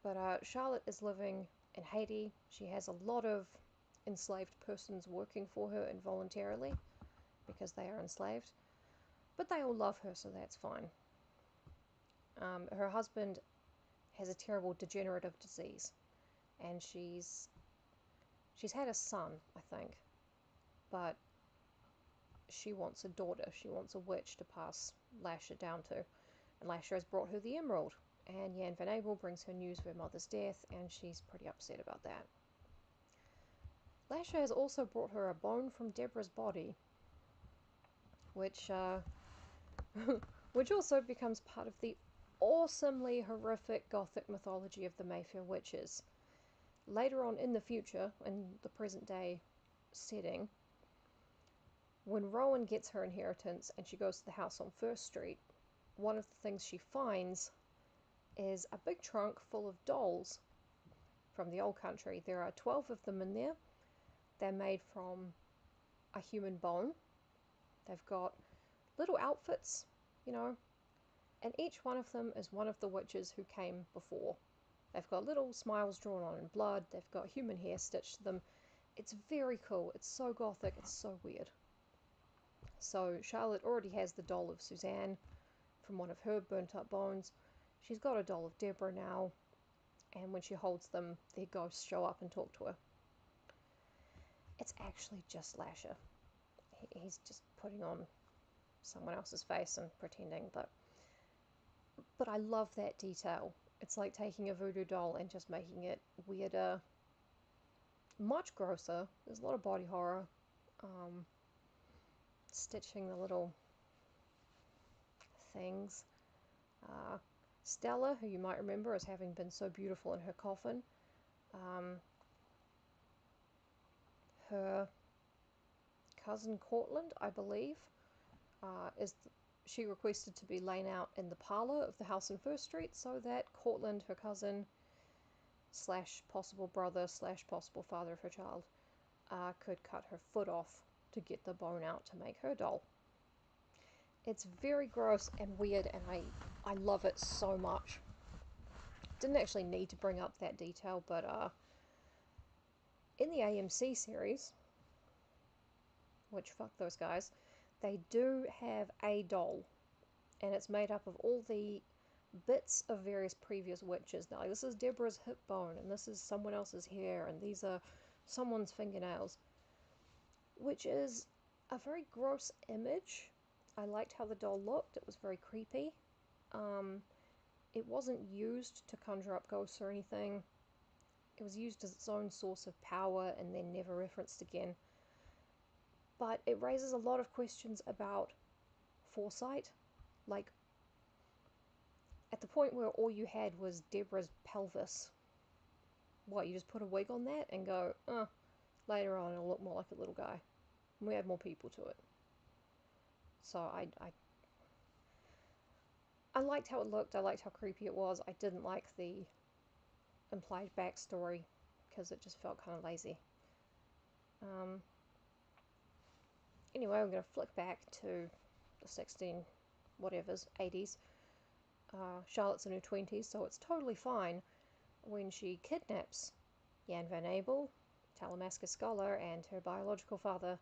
But Charlotte is living in Haiti. She has a lot of enslaved persons working for her involuntarily because they are enslaved. But they all love her, so that's fine. Her husband has a terrible degenerative disease, and she's had a son, I think, but she wants a daughter. She wants a witch to pass Lasher down to, and Lasher has brought her the emerald, and Jan van Abel brings her news of her mother's death, and she's pretty upset about that. Lasher has also brought her a bone from Deborah's body, which which also becomes part of the awesomely horrific gothic mythology of the Mayfair witches. Later on in the future, in the present day setting, when Rowan gets her inheritance and she goes to the house on First Street, one of the things she finds is a big trunk full of dolls from the old country. There are 12 of them in there. They're made from a human bone. They've got little outfits, and each one of them is one of the witches who came before. They've got little smiles drawn on in blood. They've got human hair stitched to them. It's very cool. It's so gothic. It's so weird. So Charlotte already has the doll of Suzanne from one of her burnt up bones. She's got a doll of Deborah now, and when she holds them, their ghosts show up and talk to her. It's actually just Lasher. He's just putting on someone else's face and pretending, but I love that detail. It's like taking a voodoo doll and just making it weirder, much grosser. There's a lot of body horror, stitching the little things. Stella, who you might remember as having been so beautiful in her coffin, her cousin Cortland, I believe, she requested to be lain out in the parlour of the house in First Street so that Cortland, her cousin, / possible brother / possible father of her child, could cut her foot off to get the bone out to make her doll. It's very gross and weird, and I love it so much. Didn't actually need to bring up that detail, but in the AMC series, which fuck those guys, they do have a doll, and it's made up of all the bits of various previous witches. Now, like, this is Deborah's hip bone, and this is someone else's hair, and these are someone's fingernails, which is a very gross image. I liked how the doll looked. It was very creepy. It wasn't used to conjure up ghosts or anything. It was used as its own source of power and then never referenced again. But it raises a lot of questions about foresight. Like, at the point where all you had was Deborah's pelvis, what, you just put a wig on that and go, later on it'll look more like a little guy. And we add more people to it. So I liked how it looked, I liked how creepy it was. I didn't like the implied backstory because it just felt kind of lazy. Anyway, I'm going to flick back to the 80s. Charlotte's in her 20s, so it's totally fine when she kidnaps Jan van Abel, Talamasca scholar, and her biological father,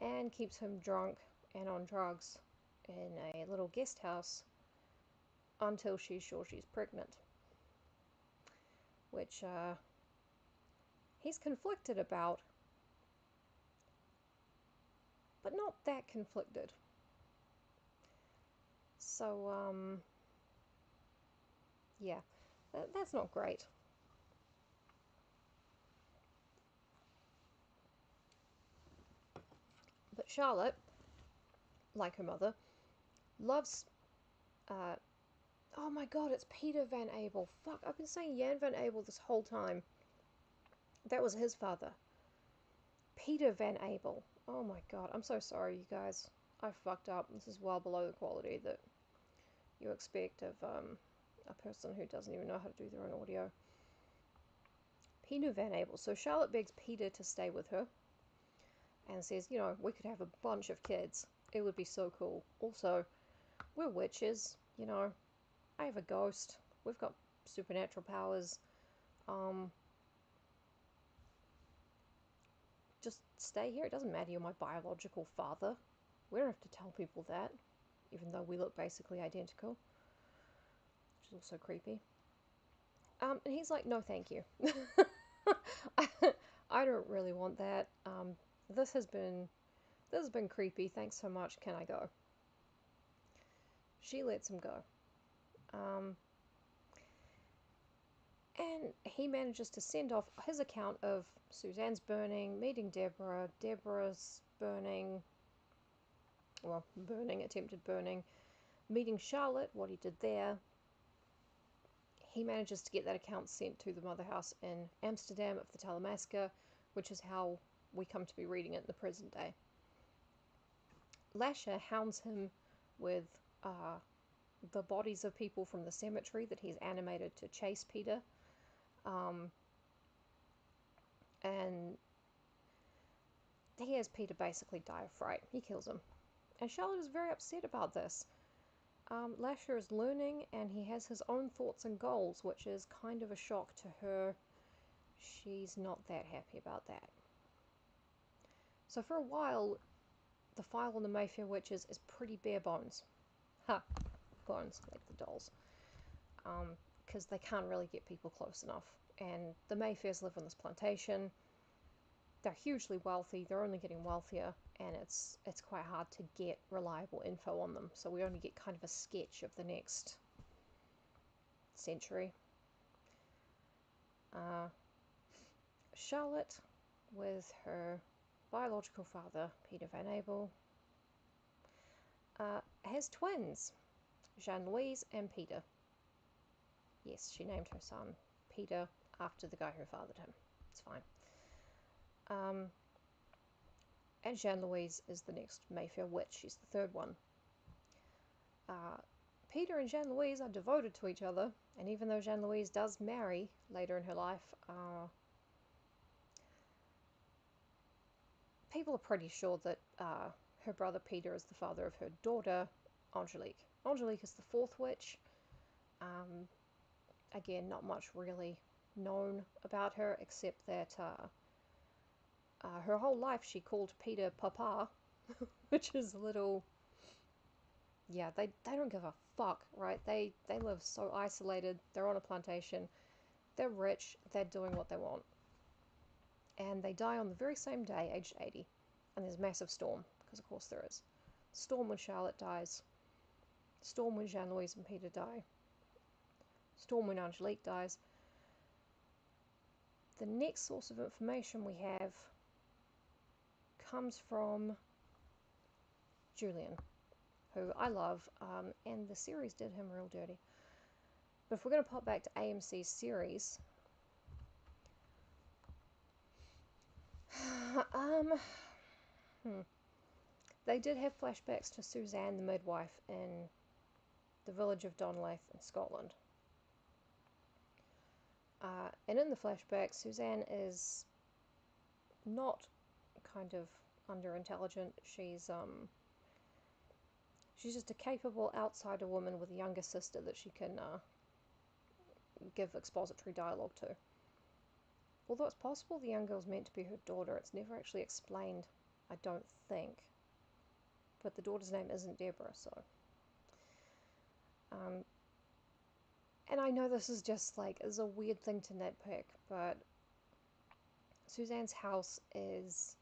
and keeps him drunk and on drugs in a little guest house until she's sure she's pregnant. Which he's conflicted about, but not that conflicted. So, yeah, that's not great. But Charlotte, like her mother, loves, oh my god, it's Peter Van Abel. Fuck, I've been saying Jan Van Abel this whole time. That was his father. Peter Van Abel. Oh my god, I'm so sorry, you guys. I fucked up. This is well below the quality that you expect of a person who doesn't even know how to do their own audio. Peter Van Abel. So Charlotte begs Peter to stay with her and says, you know, we could have a bunch of kids. It would be so cool. Also, we're witches, you know. I have a ghost. We've got supernatural powers. Just stay here. It doesn't matter you're my biological father. We don't have to tell people that, even though we look basically identical. Which is also creepy. And he's like, no thank you. I don't really want that. This has been creepy. Thanks so much. Can I go? She lets him go. And he manages to send off his account of Suzanne's burning, meeting Deborah, Deborah's burning, attempted burning, meeting Charlotte, what he did there. He manages to get that account sent to the mother house in Amsterdam of the Talamasca, which is how we come to be reading it in the present day. Lasher hounds him with the bodies of people from the cemetery that he's animated to chase Peter. And he has Peter basically die of fright. He kills him. And Charlotte is very upset about this. Lasher is learning, and he has his own thoughts and goals, which is kind of a shock to her. She's not that happy about that. So for a while, the file on the Mayfair witches is pretty bare bones. Ha! Bones, like the dolls. Because they can't really get people close enough. And the Mayfairs live on this plantation. They're hugely wealthy, they're only getting wealthier, and it's quite hard to get reliable info on them. So we only get kind of a sketch of the next century. Charlotte, with her biological father, Peter Van Abel, has twins, Jean-Louise and Peter. Yes, she named her son Peter after the guy who fathered him. It's fine. And Jean-Louise is the next Mayfair witch. She's the third one. Peter and Jean-Louise are devoted to each other, and even though Jean-Louise does marry later in her life, people are pretty sure that her brother Peter is the father of her daughter, Angelique. Angelique is the fourth witch. Again, not much really known about her, except that her whole life she called Peter Papa, which is a little... Yeah, they don't give a fuck, right? They live so isolated, they're on a plantation, they're rich, they're doing what they want. And they die on the very same day, aged 80. And there's a massive storm, because of course there is. Storm when Charlotte dies. Storm when Jean-Louise and Peter die. Storm when Angelique dies. The next source of information we have comes from Julian, who I love, and the series did him real dirty. But if we're going to pop back to AMC's series, they did have flashbacks to Suzanne, the midwife, in the village of Donlath in Scotland. And in the flashback, Suzanne is not kind of under-intelligent. She's just a capable outsider woman with a younger sister that she can give expository dialogue to. Although it's possible the young girl's meant to be her daughter, it's never actually explained, I don't think. But the daughter's name isn't Deborah, so... and I know this is just like, is a weird thing to nitpick, but Suzanne's house is,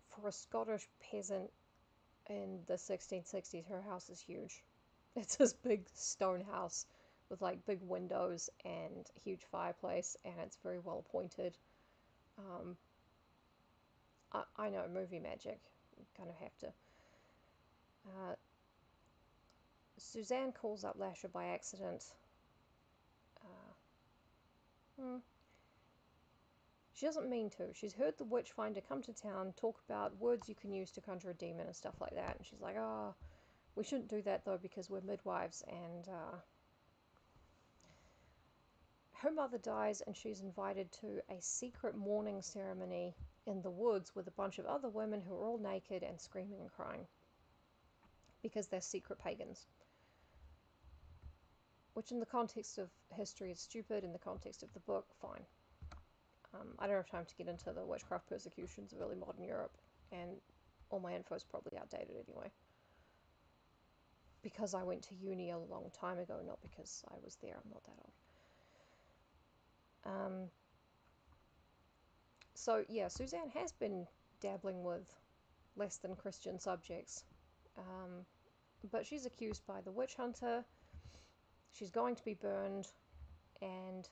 for a Scottish peasant in the 1660s, her house is huge. It's this big stone house with like big windows and a huge fireplace, and it's very well appointed. I know, movie magic. You kind of have to. Suzanne calls up Lasher by accident. She doesn't mean to. She's heard the Witchfinder come to town, talk about words you can use to conjure a demon and stuff like that, and she's like, oh, we shouldn't do that though because we're midwives, and her mother dies and she's invited to a secret mourning ceremony in the woods with a bunch of other women who are all naked and screaming and crying because they're secret pagans. Which in the context of history is stupid, in the context of the book, fine. I don't have time to get into the witchcraft persecutions of early modern Europe, and all my info is probably outdated anyway. Because I went to uni a long time ago, not because I was there, I'm not that old. So yeah, Suzanne has been dabbling with less than Christian subjects. But she's accused by the witch hunter, she's going to be burned, and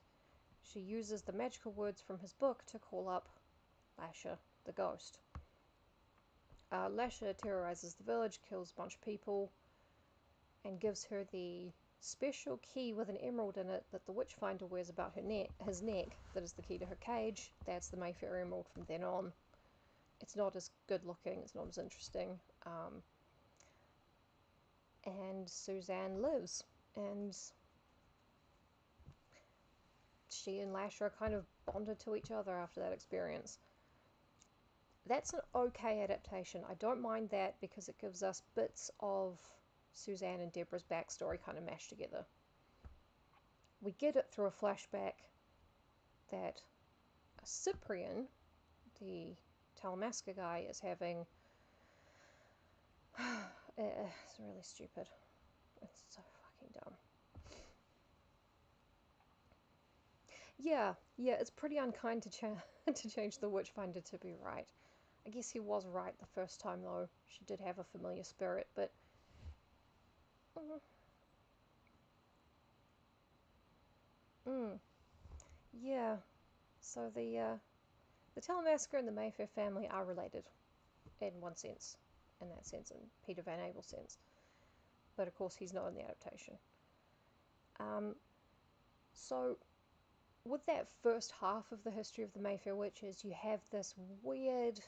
she uses the magical words from his book to call up Lasher, the ghost. Lasher terrorizes the village, kills a bunch of people, and gives her the special key with an emerald in it that the Witchfinder wears about his neck. That is the key to her cage. That's the Mayfair emerald from then on. It's not as good looking, it's not as interesting. And Suzanne lives, and she and Lasher are kind of bonded to each other after that experience. That's an okay adaptation. I don't mind that because it gives us bits of Suzanne and Deborah's backstory kind of mashed together. We get it through a flashback that Cyprian, the Talamasca guy, is having It's really stupid. It's so fucking dumb. Yeah, it's pretty unkind to to change the Witchfinder to be right. I guess he was right the first time, though. She did have a familiar spirit, but... Mm, mm, yeah, so the Telemasker and the Mayfair family are related, in one sense. In that sense, in Peter Van Abel's sense. But of course, he's not in the adaptation. Um, so, with that first half of the history of the Mayfair Witches, you have this weird,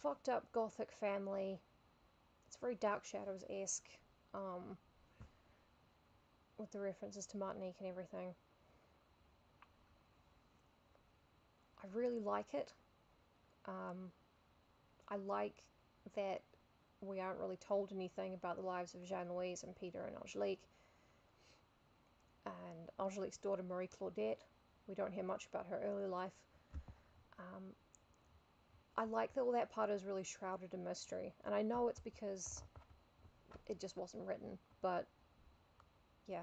fucked up gothic family. It's very Dark Shadows-esque, with the references to Martinique and everything. I really like it. I like that we aren't really told anything about the lives of Jean-Louise and Peter and Angelique. And Angelique's daughter, Marie Claudette. We don't hear much about her early life. I like that all that part is really shrouded in mystery. And I know it's because it just wasn't written, but yeah.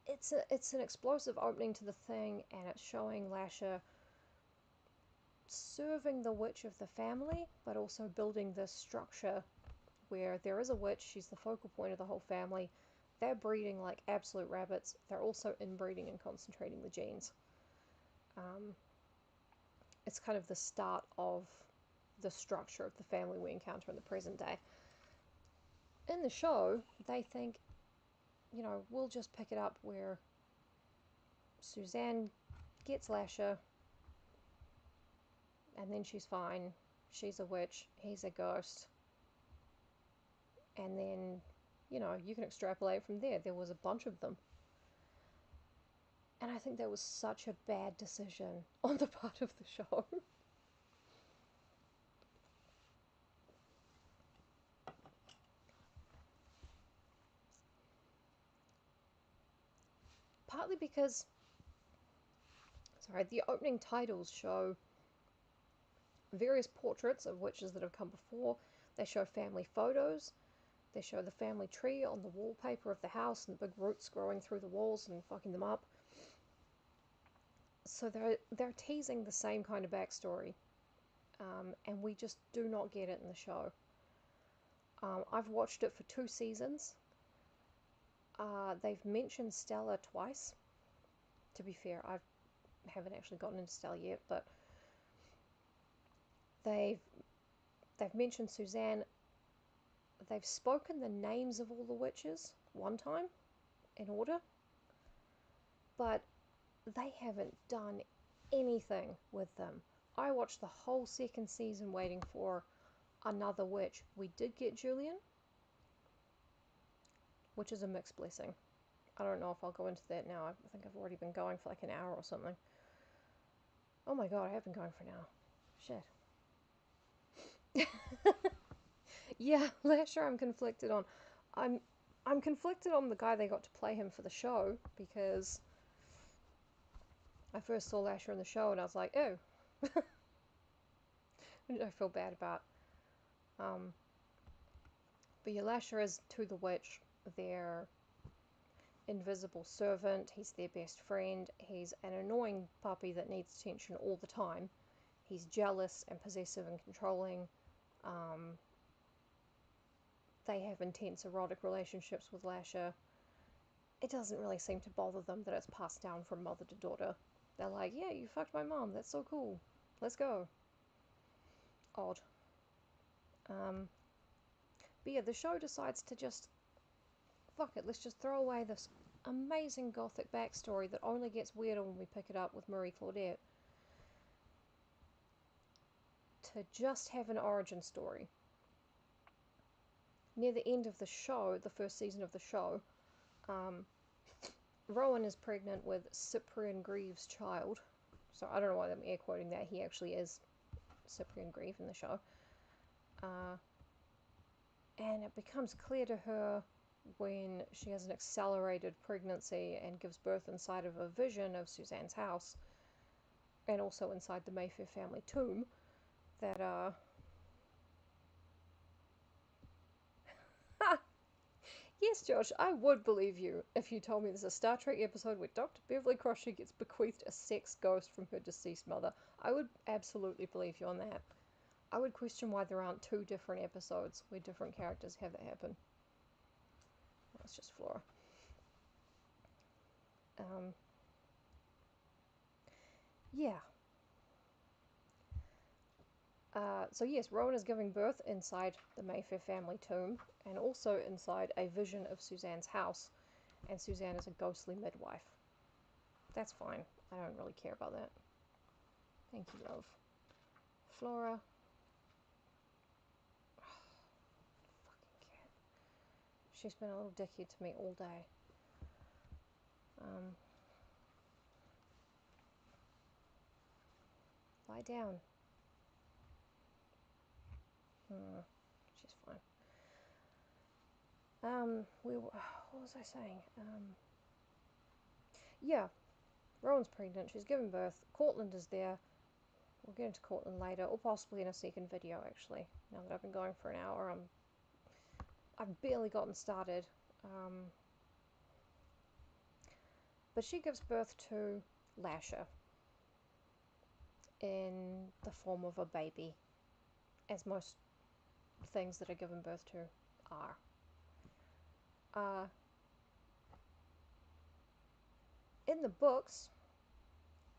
It's an explosive opening to the thing, and it's showing Lasher serving the witch of the family, but also building this structure where there is a witch, she's the focal point of the whole family. They're breeding like absolute rabbits. They're also inbreeding and concentrating the genes. It's kind of the start of the structure of the family we encounter in the present day. In the show, they think, we'll just pick it up where Suzanne gets Lasher, and then she's fine. She's a witch, he's a ghost. And then, you can extrapolate from there. There was a bunch of them. And I think that was such a bad decision on the part of the show. Partly because, the opening titles show various portraits of witches that have come before. They show family photos. They show the family tree on the wallpaper of the house and the big roots growing through the walls and fucking them up. So they're teasing the same kind of backstory, and we just do not get it in the show. I've watched it for 2 seasons. They've mentioned Stella twice. To be fair, I haven't actually gotten into Stella yet, but they've mentioned Suzanne. They've spoken the names of all the witches one time in order, but they haven't done anything with them. I watched the whole second season waiting for another witch. We did get Julian, which is a mixed blessing. I don't know if I'll go into that now. I think I've already been going for like an hour or something. Oh my god, I have been going for an hour. Shit. Yeah, Lasher I'm conflicted on. I'm conflicted on the guy they got to play him for the show, because I first saw Lasher in the show and I was like, oh. I feel bad about. But yeah, Lasher is to the witch their invisible servant. He's their best friend. He's an annoying puppy that needs attention all the time. He's jealous and possessive and controlling. They have intense erotic relationships with Lasher. It doesn't really seem to bother them that it's passed down from mother to daughter. They're like, yeah, you fucked my mom. That's so cool. Let's go. Odd. But yeah, the show decides to just, fuck it, let's just throw away this amazing gothic backstory that only gets weirder when we pick it up with Marie Claudette, to just have an origin story. Near the end of the show, the first season of the show, Rowan is pregnant with Cyprian Greaves' child. So I don't know why I'm air quoting that. He actually is Cyprian Greaves in the show. And it becomes clear to her when she has an accelerated pregnancy and gives birth inside of a vision of Suzanne's house, and also inside the Mayfair family tomb, that Yes, Josh, I would believe you if you told me there's a Star Trek episode where Dr. Beverly Crusher gets bequeathed a sex ghost from her deceased mother. I would absolutely believe you on that. I would question why there aren't 2 different episodes where different characters have that happen. That's just Flora. Yeah. So yes, Rowan is giving birth inside the Mayfair family tomb, and also inside a vision of Suzanne's house, and Suzanne is a ghostly midwife. That's fine. I don't really care about that. Thank you, love. Flora. Fucking cat. She's been a little dickhead to me all day. Lie down. She's fine. What was I saying? Yeah, Rowan's pregnant. She's giving birth. Cortland is there. We'll get into Cortland later, or possibly in a second video, actually. Now that I've been going for an hour, I've barely gotten started. But she gives birth to Lasher in the form of a baby, as most things that are given birth to are. In the books,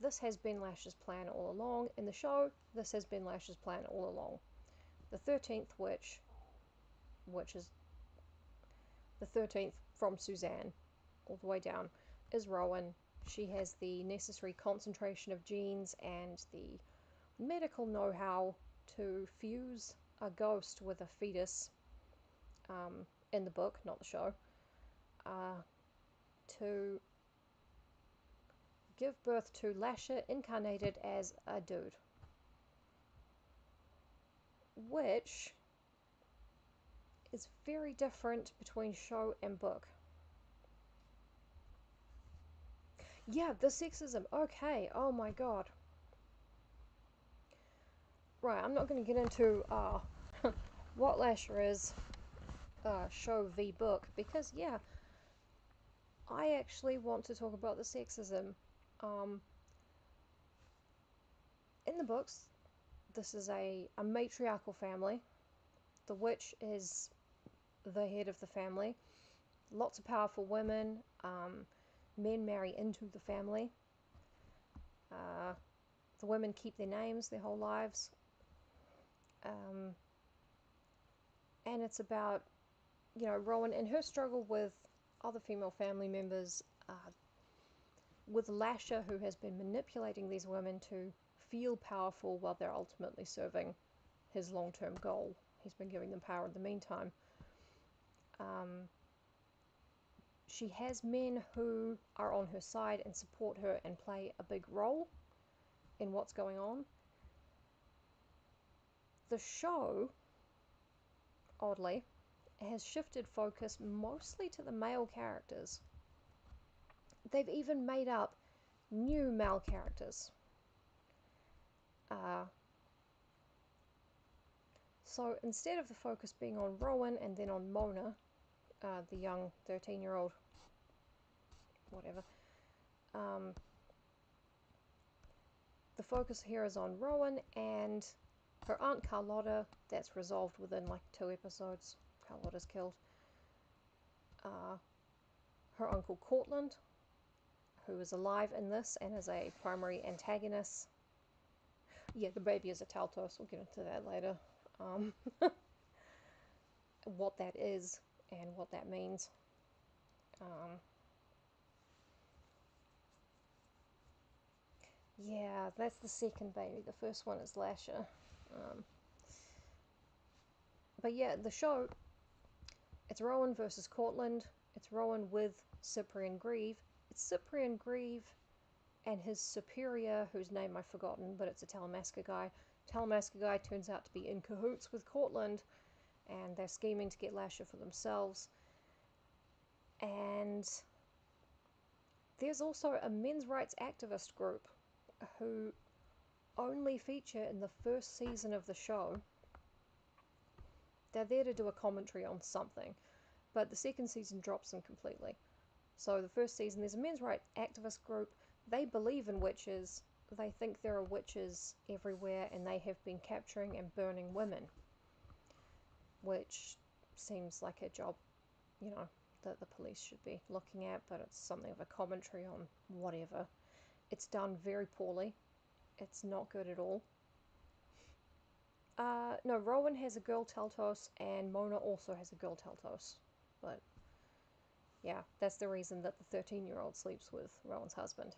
this has been Lasher's plan all along. In the show, this has been Lasher's plan all along. The 13th witch, which is the 13th from Suzanne, all the way down, is Rowan. She has the necessary concentration of genes and the medical know-how to fuse a ghost with a fetus, in the book, not the show, to give birth to Lasher incarnated as a dude. Which is very different between show and book. Yeah, the sexism. Okay, oh my god. Right, I'm not going to get into what Lasher is, show v book, because yeah, I actually want to talk about the sexism. In the books, this is a matriarchal family. The witch is the head of the family. Lots of powerful women. Men marry into the family. The women keep their names their whole lives. And it's about, Rowan and her struggle with other female family members, with Lasher, who has been manipulating these women to feel powerful while they're ultimately serving his long-term goal. He's been giving them power in the meantime. She has men who are on her side and support her and play a big role in what's going on. The show, oddly, has shifted focus mostly to the male characters. They've even made up new male characters. So instead of the focus being on Rowan and then on Mona, the young 13-year-old, whatever, the focus here is on Rowan and her aunt Carlotta. That's resolved within like 2 episodes. Carlotta's killed. Her uncle Cortland, who is alive in this and is a primary antagonist. Yeah, the baby is a Taltos. We'll get into that later. What that is and what that means. Yeah, that's the second baby. The first one is Lasher. But yeah, the show, it's Rowan versus Cortland. It's Rowan with Cyprian Grieve. It's Cyprian Grieve and his superior, whose name I've forgotten, but it's a Talamasca guy. Talamasca guy turns out to be in cahoots with Cortland, and they're scheming to get Lasher for themselves. And there's also a men's rights activist group who only feature in the first season of the show. They're there to do a commentary on something. but the second season drops them completely. So the first season, there's a men's rights activist group. They believe in witches. They think there are witches everywhere, and they have been capturing and burning women, which seems like a job, you know, that the police should be looking at, but it's something of a commentary on whatever. It's done very poorly. It's not good at all. No, Rowan has a girl Teltos, and Mona also has a girl Teltos. But, yeah, that's the reason that the 13-year-old sleeps with Rowan's husband.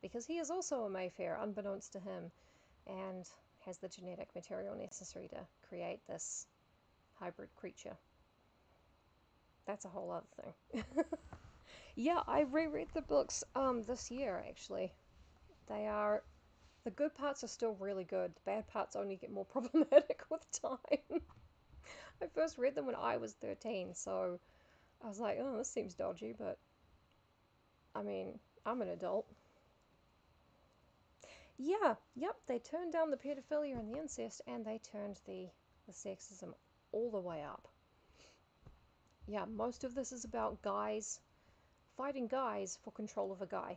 Because he is also a Mayfair, unbeknownst to him, and has the genetic material necessary to create this hybrid creature. That's a whole other thing. Yeah, I reread the books this year, actually. The good parts are still really good. The bad parts only get more problematic with time. I first read them when I was 13, so I was like, oh, this seems dodgy, but I mean, I'm an adult. Yeah, yep, they turned down the pedophilia and the incest, and they turned the sexism all the way up. Yeah, most of this is about guys fighting guys for control of a guy.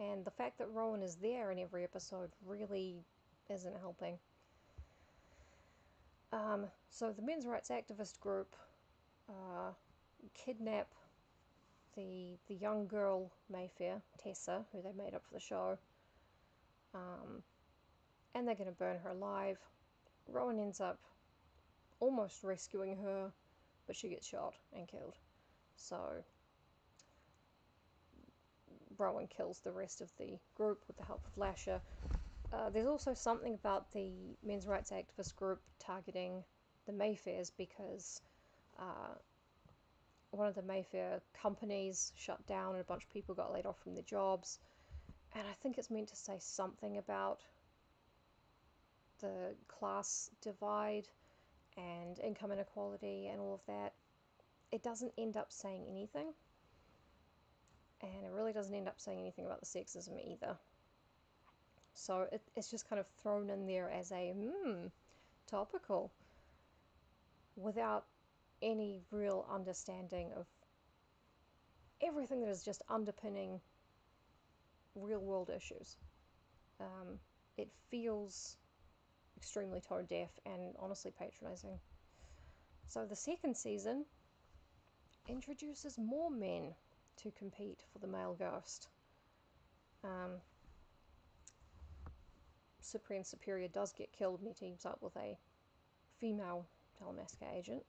And the fact that Rowan is there in every episode really isn't helping. So the men's rights activist group kidnap the young girl Mayfair, Tessa, who they made up for the show, and they're going to burn her alive. Rowan ends up almost rescuing her, but she gets shot and killed. So Rowan kills the rest of the group with the help of Lasher. There's also something about the men's rights activist group targeting the Mayfairs because one of the Mayfair companies shut down and a bunch of people got laid off from their jobs. And I think it's meant to say something about the class divide and income inequality and all of that. It doesn't end up saying anything. And it really doesn't end up saying anything about the sexism either. So it's just kind of thrown in there as a, topical, without any real understanding of everything that is just underpinning real world issues. It feels extremely tone deaf and honestly patronizing. So the second season introduces more men to compete for the male ghost. Cyprian Superior does get killed and he teams up with a female Talamasca agent.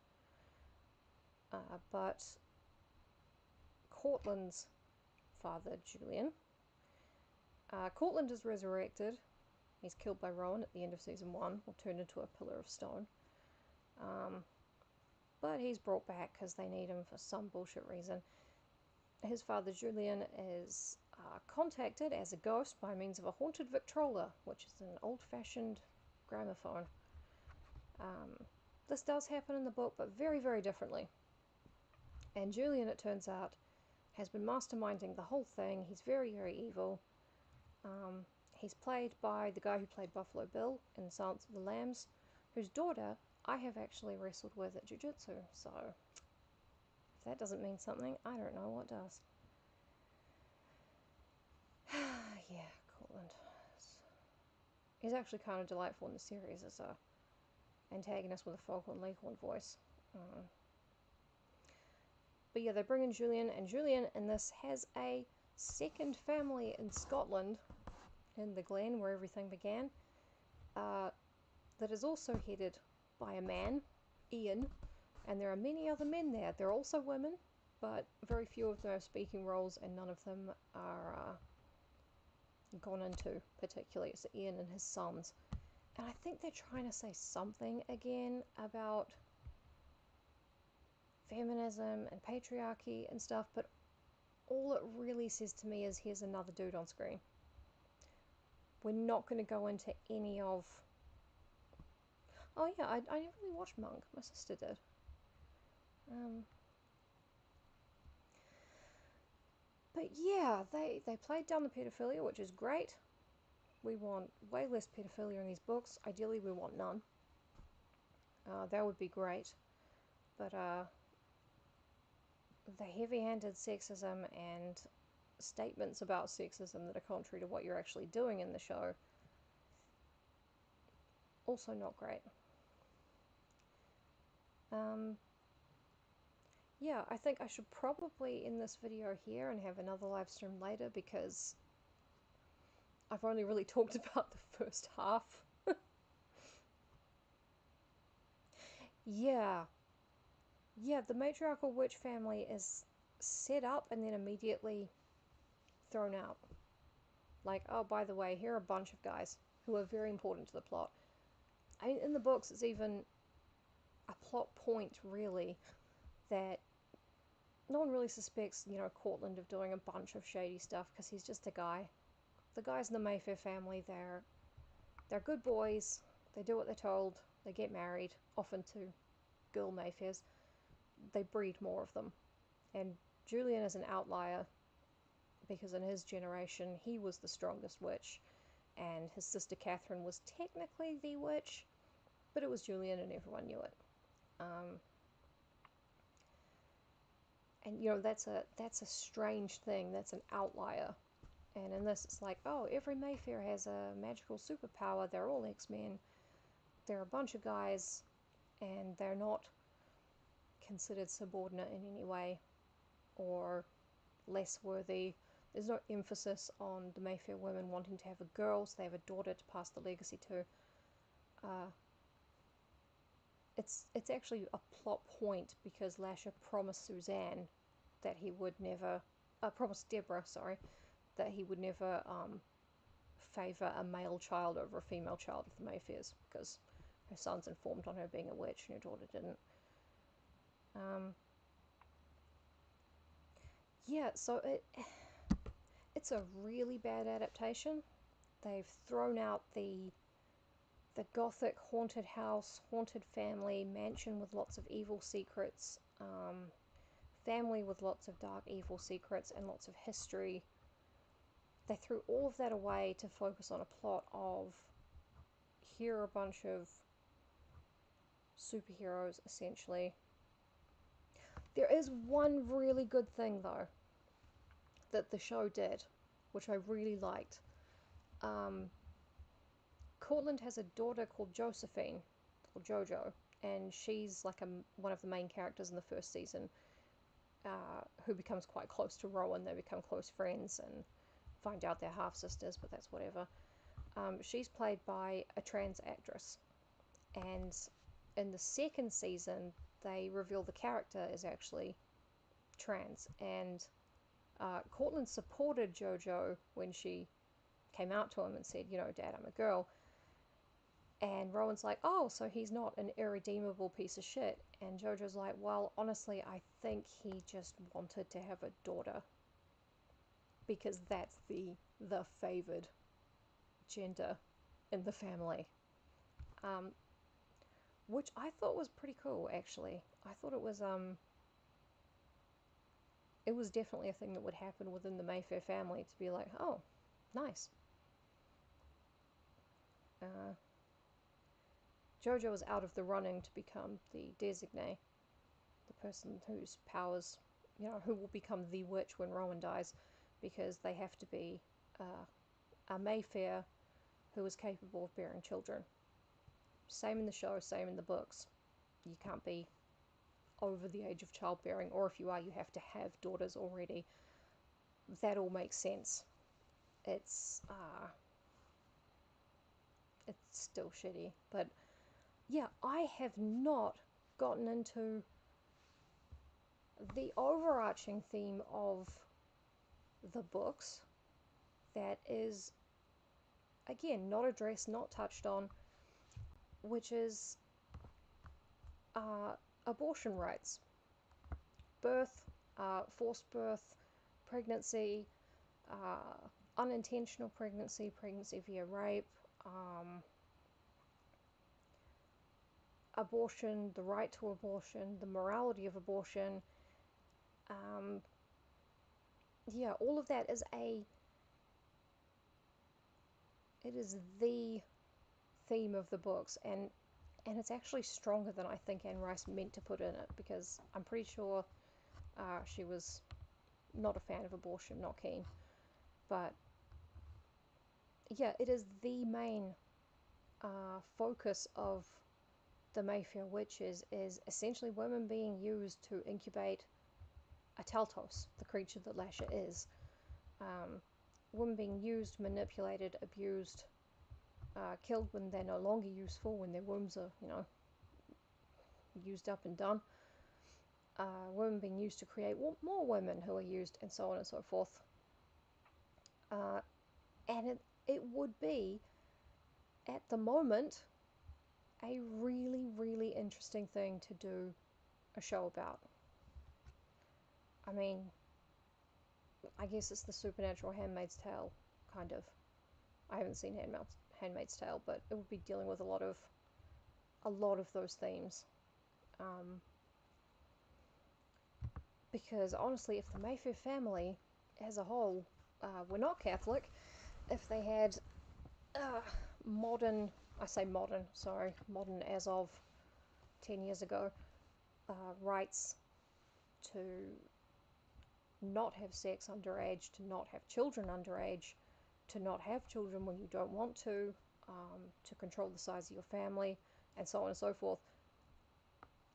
But Cortland's father, Julian, Cortland is resurrected. He's killed by Rowan at the end of season 1, or turned into a pillar of stone. But he's brought back because they need him for some bullshit reason. His father, Julian, is contacted as a ghost by means of a haunted Victrola, which is an old-fashioned gramophone. This does happen in the book, but very, very differently. And Julian, it turns out, has been masterminding the whole thing. He's very, very evil. He's played by the guy who played Buffalo Bill in Silence of the Lambs, whose daughter I have actually wrestled with at jiu-jitsu, so if that doesn't mean something, I don't know what does. Yeah, Cortland. He's actually kind of delightful in the series as a antagonist with a Foghorn Leghorn voice. But yeah, they bring in Julian, and Julian in this has a second family in Scotland, in the Glen where everything began, that is also headed by a man, Ian, and there are many other men there. There are also women, but very few of them have speaking roles, and none of them are gone into particularly. It's Ian and his sons. And I think they're trying to say something again about feminism and patriarchy and stuff, but all it really says to me is here's another dude on screen. We're not going to go into any of... Oh yeah, I never really watched Monk. My sister did. But yeah, they played down the pedophilia, which is great. We want way less pedophilia in these books. Ideally, we want none. That would be great. But the heavy-handed sexism and statements about sexism that are contrary to what you're actually doing in the show, also not great. Yeah, I think I should probably end this video here and have another live stream later, because I've only really talked about the first half. Yeah, the matriarchal witch family is set up and then immediately thrown out. Like, oh, by the way, here are a bunch of guys who are very important to the plot. I mean, in the books, it's even a plot point, really, that no one really suspects, Cortland of doing a bunch of shady stuff, because he's just a guy. The guys in the Mayfair family, they're good boys. They do what they're told. They get married, often to girl Mayfairs. They breed more of them. And Julian is an outlier, because in his generation, he was the strongest witch, and his sister Catherine was technically the witch, but it was Julian and everyone knew it. And that's a strange thing. That's an outlier. And in this, it's like, oh, every Mayfair has a magical superpower. They're all X-Men. They're a bunch of guys, and they're not considered subordinate in any way or less worthy. There's no emphasis on the Mayfair women wanting to have a girl, so they have a daughter to pass the legacy to. It's actually a plot point, because Lasher promised Suzanne that he would never, promised Deborah, sorry, that he would never favour a male child over a female child of the Mayfairs, because her son's informed on her being a witch and her daughter didn't. Yeah, so it's a really bad adaptation. They've thrown out the gothic haunted house, haunted family, mansion with lots of evil secrets, family with lots of dark evil secrets and lots of history. They threw all of that away to focus on a plot of, here are a bunch of superheroes, essentially. There is one really good thing, though, that the show did, which I really liked. Cortland has a daughter called Josephine, or Jojo, and she's like one of the main characters in the first season, who becomes quite close to Rowan. They become close friends and find out they're half-sisters, but that's whatever. She's played by a trans actress, and in the second season, they reveal the character is actually trans, and Cortland supported Jojo when she came out to him and said, Dad, I'm a girl. And Rowan's like, oh, so he's not an irredeemable piece of shit. And Jojo's like, well, honestly, I think he just wanted to have a daughter, because that's the favored gender in the family. Which I thought was pretty cool, actually. I thought it was definitely a thing that would happen within the Mayfair family, to be like, oh, nice. Jojo is out of the running to become the designate, the person whose powers, who will become the witch when Rowan dies, because they have to be a Mayfair who is capable of bearing children. Same in the show, same in the books. You can't be over the age of childbearing, or if you are, you have to have daughters already. That all makes sense. It's still shitty, but yeah, I have not gotten into the overarching theme of the books that is, again, not addressed, not touched on, which is abortion rights. Birth, forced birth, pregnancy, unintentional pregnancy, pregnancy via rape, abortion, the right to abortion, the morality of abortion. Yeah, all of that is it is the theme of the books, and it's actually stronger than I think Anne Rice meant to put in it, because I'm pretty sure She was not a fan of abortion, not keen. But yeah, it is the main focus of the Mayfair witches, is essentially women being used to incubate a Teltos, the creature that Lasher is. Women being used, manipulated, abused, killed when they're no longer useful, when their wombs are, used up and done. Women being used to create more women who are used, and so on and so forth. And it would be, at the moment, a really, really interesting thing to do a show about. I mean, I guess it's the supernatural Handmaid's Tale, kind of. I haven't seen Handmaid's Tale, but it would be dealing with a lot of those themes. Because honestly, if the Mayfair family as a whole were not Catholic, if they had modern as of 10 years ago, rights to not have sex underage, to not have children underage, to not have children when you don't want to control the size of your family, and so on and so forth.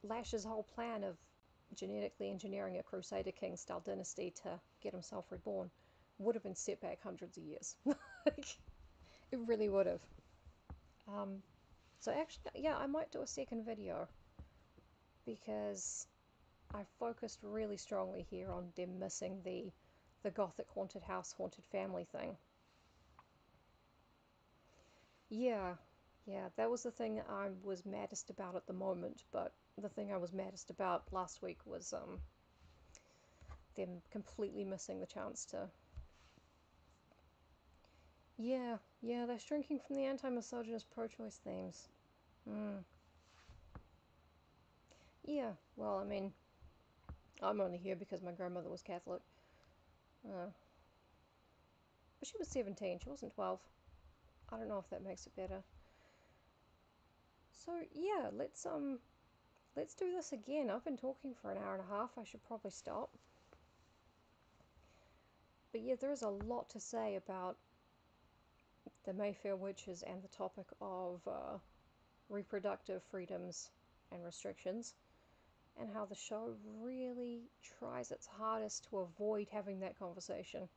Lash's whole plan of genetically engineering a Crusader King style dynasty to get himself reborn would have been set back hundreds of years. It really would have. So actually, yeah, I might do a second video, because I focused really strongly here on them missing the gothic haunted house, haunted family thing. Yeah, that was the thing I was maddest about at the moment, but the thing I was maddest about last week was them completely missing the chance to... Yeah, they're shrinking from the anti-misogynist pro-choice themes. Yeah, well, I mean, I'm only here because my grandmother was Catholic. But she was 17, she wasn't 12. I don't know if that makes it better. So yeah, let's do this again. I've been talking for an hour and a half. I should probably stop. But yeah, there is a lot to say about the Mayfair witches and the topic of reproductive freedoms and restrictions, and how the show really tries its hardest to avoid having that conversation.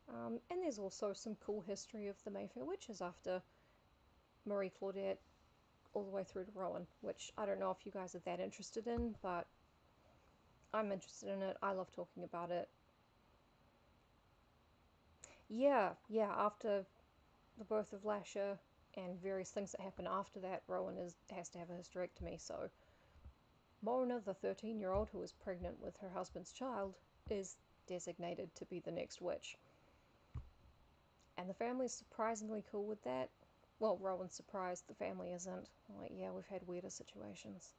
And there's also some cool history of the Mayfair witches after Marie Claudette all the way through to Rowan, which I don't know if you guys are that interested in, but I'm interested in it. I love talking about it. Yeah, after the birth of Lasher and various things that happen after that, Rowan has to have a hysterectomy, so Mona, the 13-year-old who is pregnant with her husband's child, is designated to be the next witch. And the family's surprisingly cool with that. Well, Rowan's surprised, the family isn't. I'm like, yeah, we've had weirder situations.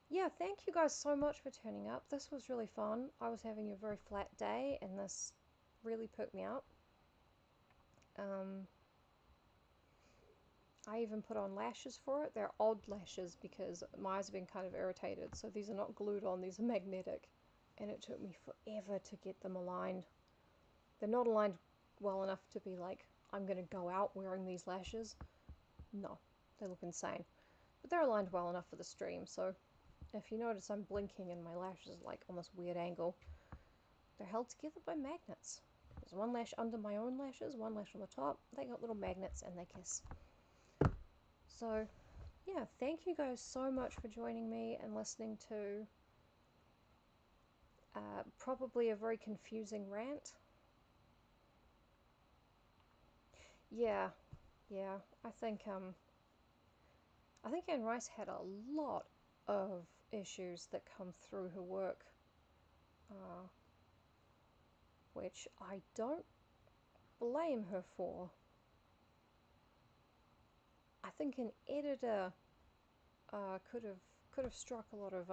Yeah, thank you guys so much for turning up. This was really fun. I was having a very flat day, and this really perked me up. I even put on lashes for it. They're odd lashes because my eyes have been kind of irritated, so these are not glued on, these are magnetic. And it took me forever to get them aligned. They're not aligned well enough to be like, I'm going to go out wearing these lashes. No, they look insane. But they're aligned well enough for the stream, so if you notice I'm blinking and my lashes are like on this weird angle, they're held together by magnets. There's one lash under my own lashes, one lash on the top. They got little magnets and they kiss. So, yeah, thank you guys so much for joining me and listening to probably a very confusing rant. Yeah, I think Anne Rice had a lot of issues that come through her work, which I don't blame her for. I think an editor could have struck a lot of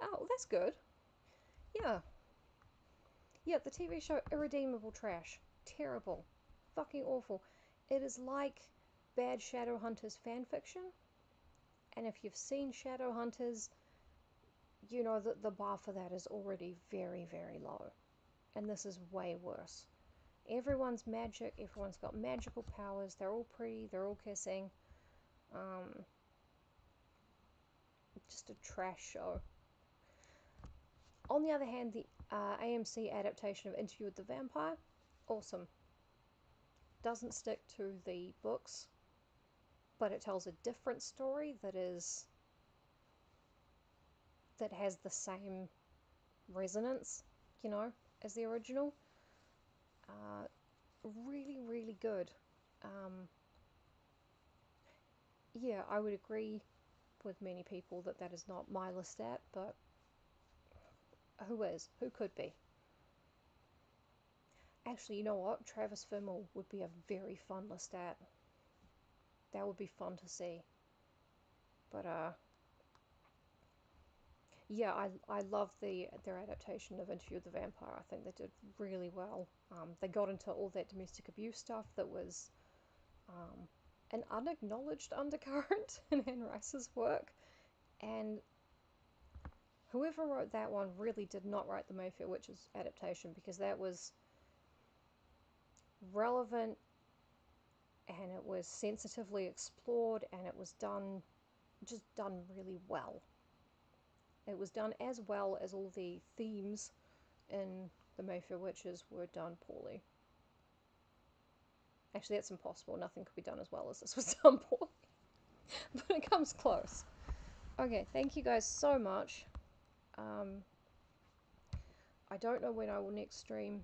Oh, that's good. Yeah, the TV show Irredeemable Trash. Terrible, fucking awful. It is like bad Shadowhunters fanfiction. And if you've seen Shadowhunters, you know that the bar for that is already very, very low. And this is way worse. Everyone's magic, everyone's got magical powers, they're all pretty, they're all kissing. Just a trash show. On the other hand, the AMC adaptation of Interview with the Vampire, awesome. Doesn't stick to the books, but it tells a different story that has the same resonance, you know, as the original. Really, really good. Yeah, I would agree with many people that that is not my Lestat, but who is? Who could be? Actually, you know what? Travis Fimmel would be a very fun Lestat. That would be fun to see. But yeah, I love their adaptation of Interview with the Vampire. I think they did really well. They got into all that domestic abuse stuff that was an unacknowledged undercurrent in Anne Rice's work, and whoever wrote that one really did not write the Mayfair Witches adaptation, because that was relevant and it was sensitively explored and it was done really well. It was done as well as all the themes in the Mayfair Witches were done poorly. Actually, that's impossible. Nothing could be done as well as this was done poorly. But it comes close. Okay, thank you guys so much. I don't know when I will next stream,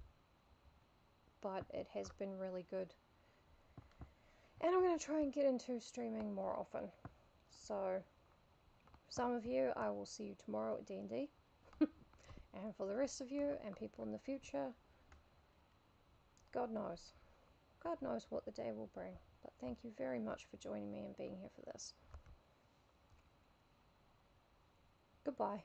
but it has been really good. And I'm going to try and get into streaming more often. So, for some of you, I will see you tomorrow at D&D. And for the rest of you and people in the future, God knows. God knows what the day will bring. But thank you very much for joining me and being here for this. Goodbye.